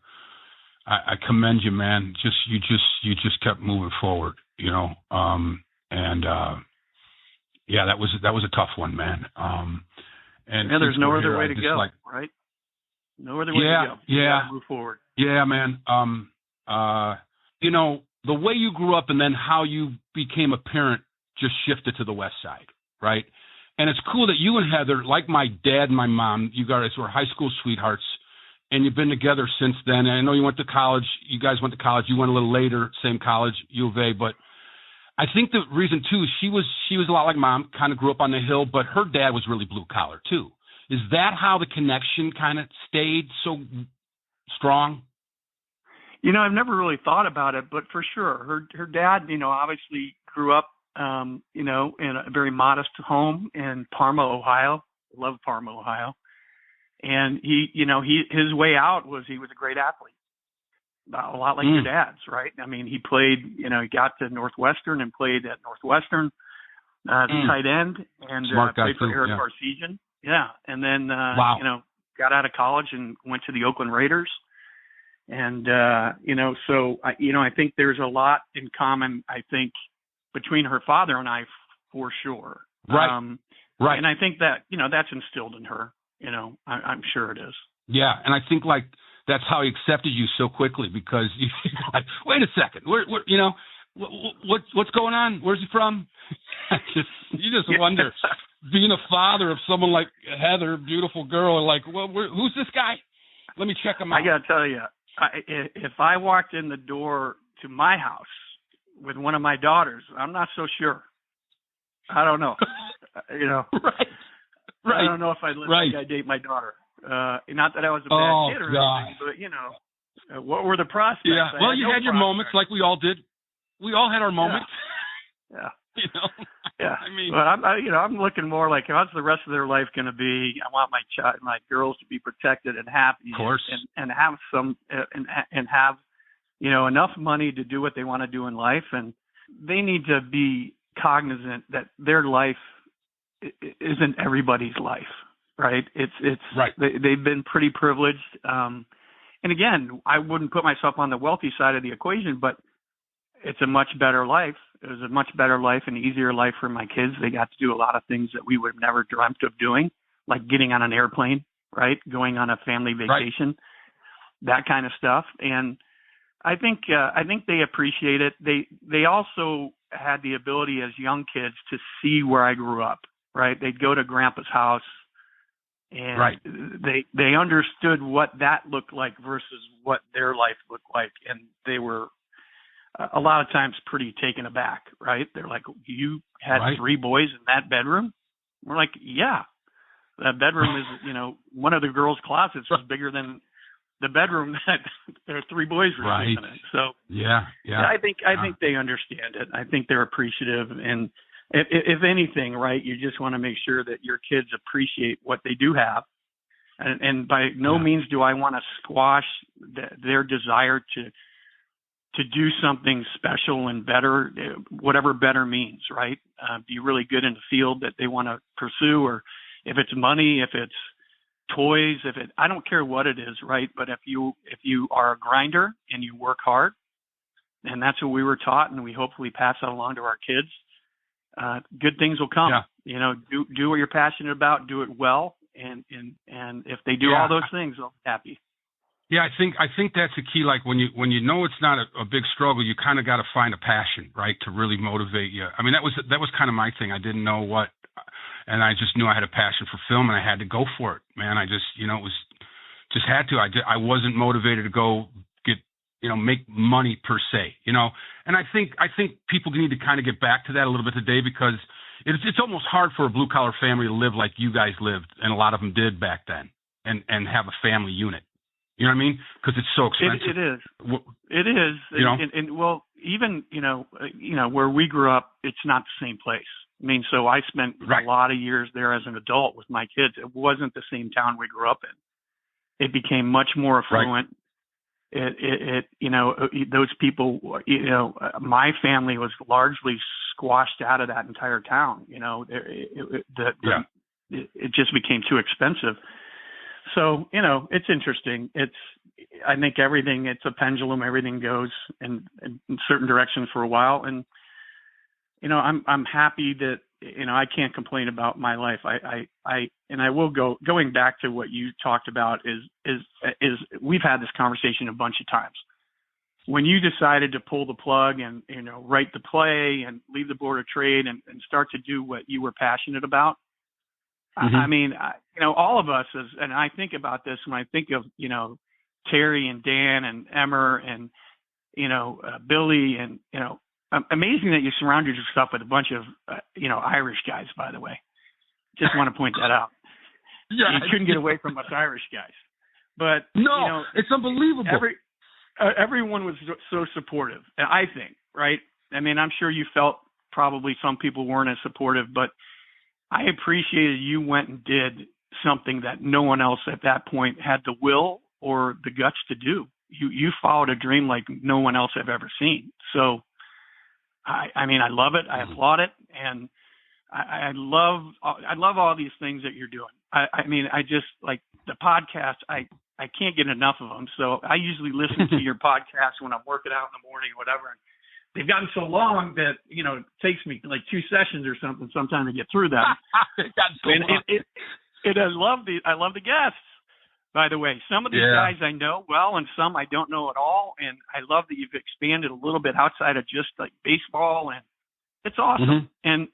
I commend you, man. You just kept moving forward, you know. That was a tough one, man. And there's no other way to go, right? No other way to go. You gotta move forward. Yeah, man. You know, the way you grew up and then how you became a parent just shifted to the West Side, right? And it's cool that you and Heather, like my dad and my mom, you guys were high school sweethearts, and you've been together since then. And I know you went to college. You guys went to college. You went a little later, same college, U of A. But I think the reason, too, is she was a lot like Mom, kind of grew up on the hill, but her dad was really blue-collar, too. Is that how the connection kind of stayed so strong? You know, I've never really thought about it, but for sure. Her dad, you know, obviously grew up, you know, in a very modest home in Parma, Ohio. Love Parma, Ohio. And he, you know, his way out was he was a great athlete. A lot like your dad's, right? I mean, he played, you know, he got to Northwestern and played at Northwestern, tight end, and played for Eric Sarkisian. Yeah. And then, you know, got out of college and went to the Oakland Raiders. And, you know, so, I think there's a lot in common, I think, between her father and I, for sure. Right. Right. And I think that, you know, that's instilled in her, you know, I'm sure it is. Yeah. And I think, like, that's how he accepted you so quickly, because you like, wait a second, where you know, what's going on? Where's he from? You just wonder, being a father of someone like Heather, beautiful girl, like, well, who's this guy? Let me check him out. I got to tell you, if I walked in the door to my house with one of my daughters, I'm not so sure. I don't know. You know, right. I don't know if I'd let that guy date my daughter. Not that I was a bad kid or anything, but, you know, what were the prospects? Yeah. Well, you had your moments, like we all did. We all had our moments. Yeah. You know. Yeah. I mean, but I'm looking more like, how's the rest of their life going to be? I want my girls to be protected and happy, of course, and have some and have, you know, enough money to do what they want to do in life, and they need to be cognizant that their life isn't everybody's life. Right. It's right. They've been pretty privileged. And again, I wouldn't put myself on the wealthy side of the equation, but it's a much better life. It was a much better life, an easier life for my kids. They got to do a lot of things that we would have never dreamt of doing, like getting on an airplane, right? Going on a family vacation, that kind of stuff. And I think they appreciate it. They also had the ability as young kids to see where I grew up, right? They'd go to Grandpa's house, and they understood what that looked like versus what their life looked like. And they were a lot of times pretty taken aback, right? They're like, you had 3 boys in that bedroom? We're like, yeah. That bedroom is, you know, one of the girls' closets was bigger than the bedroom that their 3 boys were sleeping in. So yeah. I think they understand it. I think they're appreciative, and if anything, right, you just want to make sure that your kids appreciate what they do have. And by no means do I want to squash their desire to do something special and better, whatever better means, right? Be really good in the field that they want to pursue, or if it's money, if it's toys, I don't care what it is, right? But if you are a grinder and you work hard, and that's what we were taught, and we hopefully pass that along to our kids, good things will come. You know, do what you're passionate about, do it well, and if they do all those things, they'll be happy. Yeah, I think that's the key. Like when you know it's not a big struggle, you kind of got to find a passion, right, to really motivate you. I mean, that was kind of my thing. I didn't know what, and I just knew I had a passion for film, and I had to go for it, man. I just, you know, just had to. I wasn't motivated to go get, you know, make money per se, you know. And I think people need to kind of get back to that a little bit today, because it's almost hard for a blue collar family to live like you guys lived, and a lot of them did back then, and have a family unit. You know what I mean? Because it's so expensive. It is. It is. You know? And well, even, you know, where we grew up, it's not the same place. I mean, so I spent a lot of years there as an adult with my kids. It wasn't the same town we grew up in. It became much more affluent. It you know, those people, you know, my family was largely squashed out of that entire town. You know, it just became too expensive. So, you know, it's interesting. I think it's a pendulum. Everything goes in certain directions for a while. And, you know, I'm happy that I can't complain about my life. I will going back to what you talked about is we've had this conversation a bunch of times. When you decided to pull the plug and, write the play and leave the board of trade and start to do what you were passionate about, I mean, all of us, and I think about this when I think of, Terry and Dan and Emmer and, Billy and, amazing that you surrounded yourself with a bunch of, Irish guys, by the way. Just want to point that out. Yeah, you couldn't get away from us Irish guys. But, no, it's unbelievable. Everyone was so supportive, I think, right? I mean, I'm sure you felt probably some people weren't as supportive, but I appreciated you went and did something that no one else at that point had the will or the guts to do. You followed a dream like no one else I've ever seen. So, I mean, I love it. I applaud it. And I love all these things that you're doing. I mean, I just like the podcast. I can't get enough of them. So I usually listen to your podcast when I'm working out in the morning or whatever. And they've gotten so long that, it takes me like 2 sessions or something sometime to get through them. I love the guests, by the way. Some of these guys I know well and some I don't know at all. And I love that you've expanded a little bit outside of just like baseball, and it's awesome. And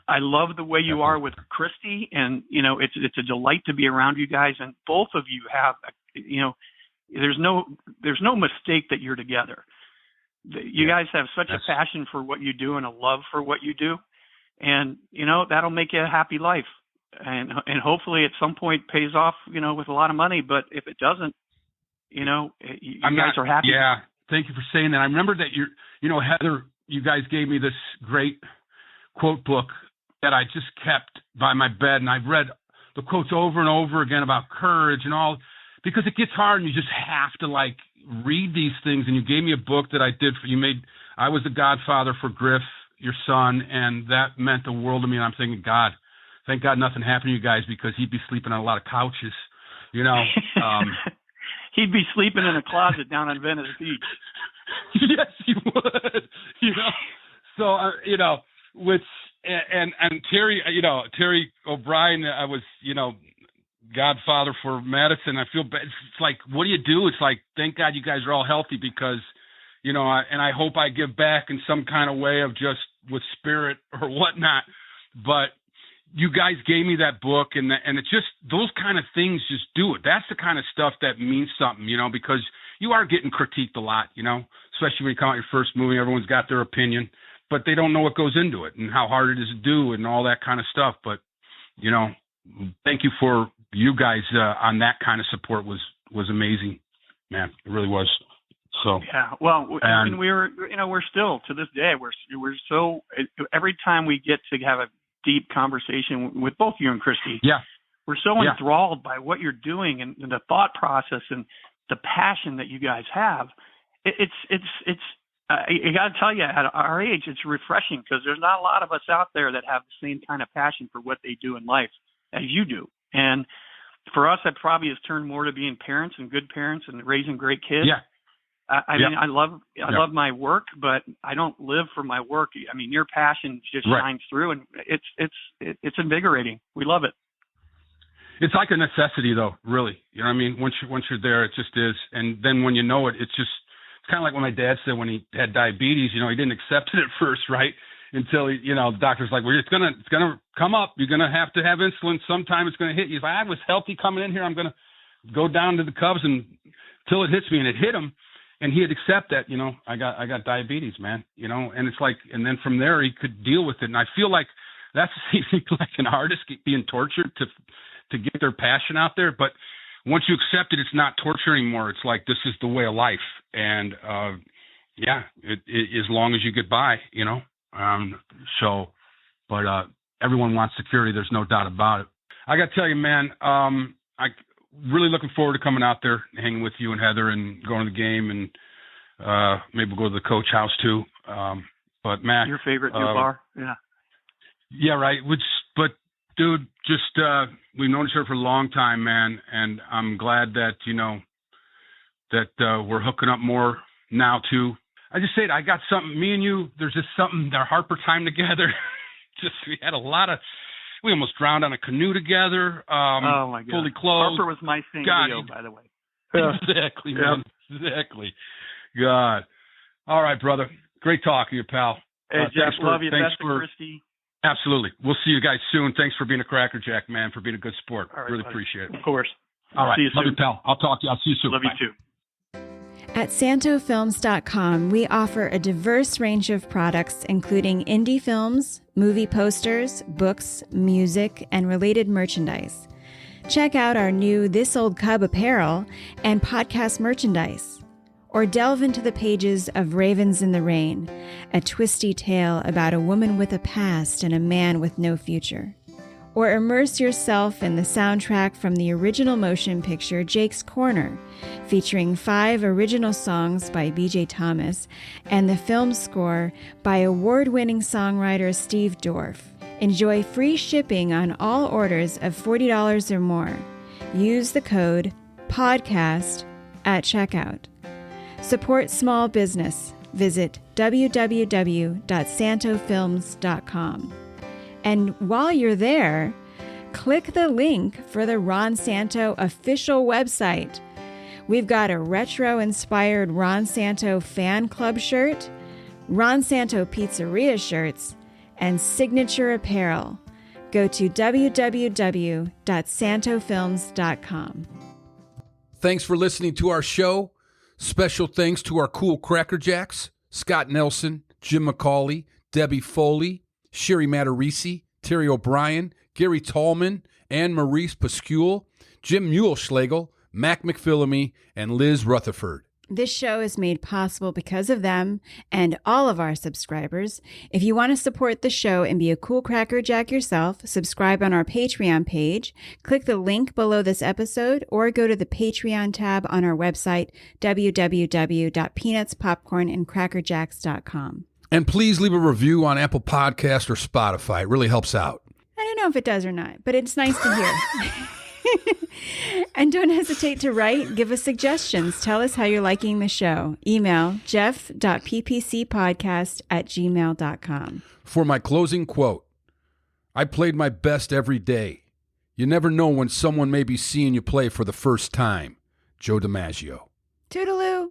I love the way you are with Christie, and it's a delight to be around you guys. And both of you have, there's no mistake that you're together. You guys have such a passion for what you do and a love for what you do, and that'll make you a happy life. And hopefully at some point pays off, with a lot of money. But if it doesn't, you guys are happy. Yeah, thank you for saying that. I remember that Heather, you guys gave me this great quote book that I just kept by my bed, and I've read the quotes over and over again about courage and all, because it gets hard and you just have to like read these things. And you gave me a book that I did I was the Godfather for Griff, your son, and that meant the world to me. And I'm thinking, God, thank God nothing happened to you guys, because he'd be sleeping on a lot of couches, He'd be sleeping in a closet down on Venice Beach. Yes, he would. So which and Terry, Terry O'Brien, I was, Godfather for Madison. I feel bad. It's like, what do you do? It's like, thank God you guys are all healthy, because, and I hope I give back in some kind of way of just with spirit or whatnot. But you guys gave me that book, and it's just those kind of things just do it. That's the kind of stuff that means something, because you are getting critiqued a lot, especially when you come out your first movie. Everyone's got their opinion, but they don't know what goes into it and how hard it is to do and all that kind of stuff. But, thank you for you guys on that kind of support was amazing, man. It really was. So, yeah, well, and we're still to this day, we're so, every time we get to have a deep conversation with both you and Christie, we're so enthralled by what you're doing and the thought process and the passion that you guys have. I got to tell you, at our age, it's refreshing, because there's not a lot of us out there that have the same kind of passion for what they do in life as you do. And for us, that probably has turned more to being parents and good parents and raising great kids. Yeah. I mean, I love my work, but I don't live for my work. I mean, your passion just shines through, and it's invigorating. We love it. It's like a necessity, though, really. You know what I mean? Once you're there, it just is. And then when you know it, it's kind of like what my dad said when he had diabetes. He didn't accept it at first, right? Until the doctor's like, well, it's gonna come up. You're gonna have to have insulin. Sometime it's gonna hit you. If I was healthy coming in here, I'm gonna go down to the Cubs until it hits me, and it hit him. And he'd accept that, I got diabetes, man, and it's like, and then from there he could deal with it. And I feel like that's the same thing, like an artist being tortured to get their passion out there. But once you accept it, it's not torture anymore. It's like, this is the way of life. And, as long as you get by, but everyone wants security. There's no doubt about it. I got to tell you, man, really looking forward to coming out there and hanging with you and Heather and going to the game, and maybe we'll go to the coach house too. But Matt, your favorite new bar? Yeah, right. But dude, just we've known each other for a long time, man, and I'm glad that we're hooking up more now too. I just said I got something. Me and you, there's just something. Our Harper time together. we had we almost drowned on a canoe together. Oh my God. Fully clothed. Harper was my Leo, by the way. Exactly, man. Exactly. God. All right, brother. Great talking to you, pal. Hey, Jeff, love you. Best of Christie. Absolutely. We'll see you guys soon. Thanks for being a crackerjack, man, for being a good sport. All right, really buddy. appreciate it. Of course. All right. See you Love soon. you, pal. I'll talk to you. I'll see you soon. Love Bye. you too. At santofilms.com, we offer a diverse range of products, including indie films, movie posters, books, music, and related merchandise. Check out our new This Old Cub apparel and podcast merchandise. Or delve into the pages of Ravens in the Rain, a twisty tale about a woman with a past and a man with no future. Or immerse yourself in the soundtrack from the original motion picture Jake's Corner, featuring 5 original songs by B.J. Thomas and the film score by award-winning songwriter Steve Dorff. Enjoy free shipping on all orders of $40 or more. Use the code PODCAST at checkout. Support small business. Visit www.santofilms.com. And while you're there, click the link for the Ron Santo official website. We've got a retro-inspired Ron Santo fan club shirt, Ron Santo Pizzeria shirts, and signature apparel. Go to www.santofilms.com. Thanks for listening to our show. Special thanks to our cool crackerjacks, Scott Nelson, Jim McCauley, Debbie Foley, Sherry Matarisi, Terry O'Brien, Gary Tallman, Anne Maurice Pascule, Jim Muleschlegel, Mac McPhilliamy, and Liz Rutherford. This show is made possible because of them and all of our subscribers. If you want to support the show and be a cool crackerjack yourself, subscribe on our Patreon page, click the link below this episode, or go to the Patreon tab on our website, www.peanutspopcornandcrackerjacks.com. And please leave a review on Apple Podcast or Spotify. It really helps out. I don't know if it does or not, but it's nice to hear. And don't hesitate to write, give us suggestions, tell us how you're liking the show. Email jeff.ppcpodcast@gmail.com. For my closing quote, I played my best every day. You never know when someone may be seeing you play for the first time. Joe DiMaggio. Toodaloo.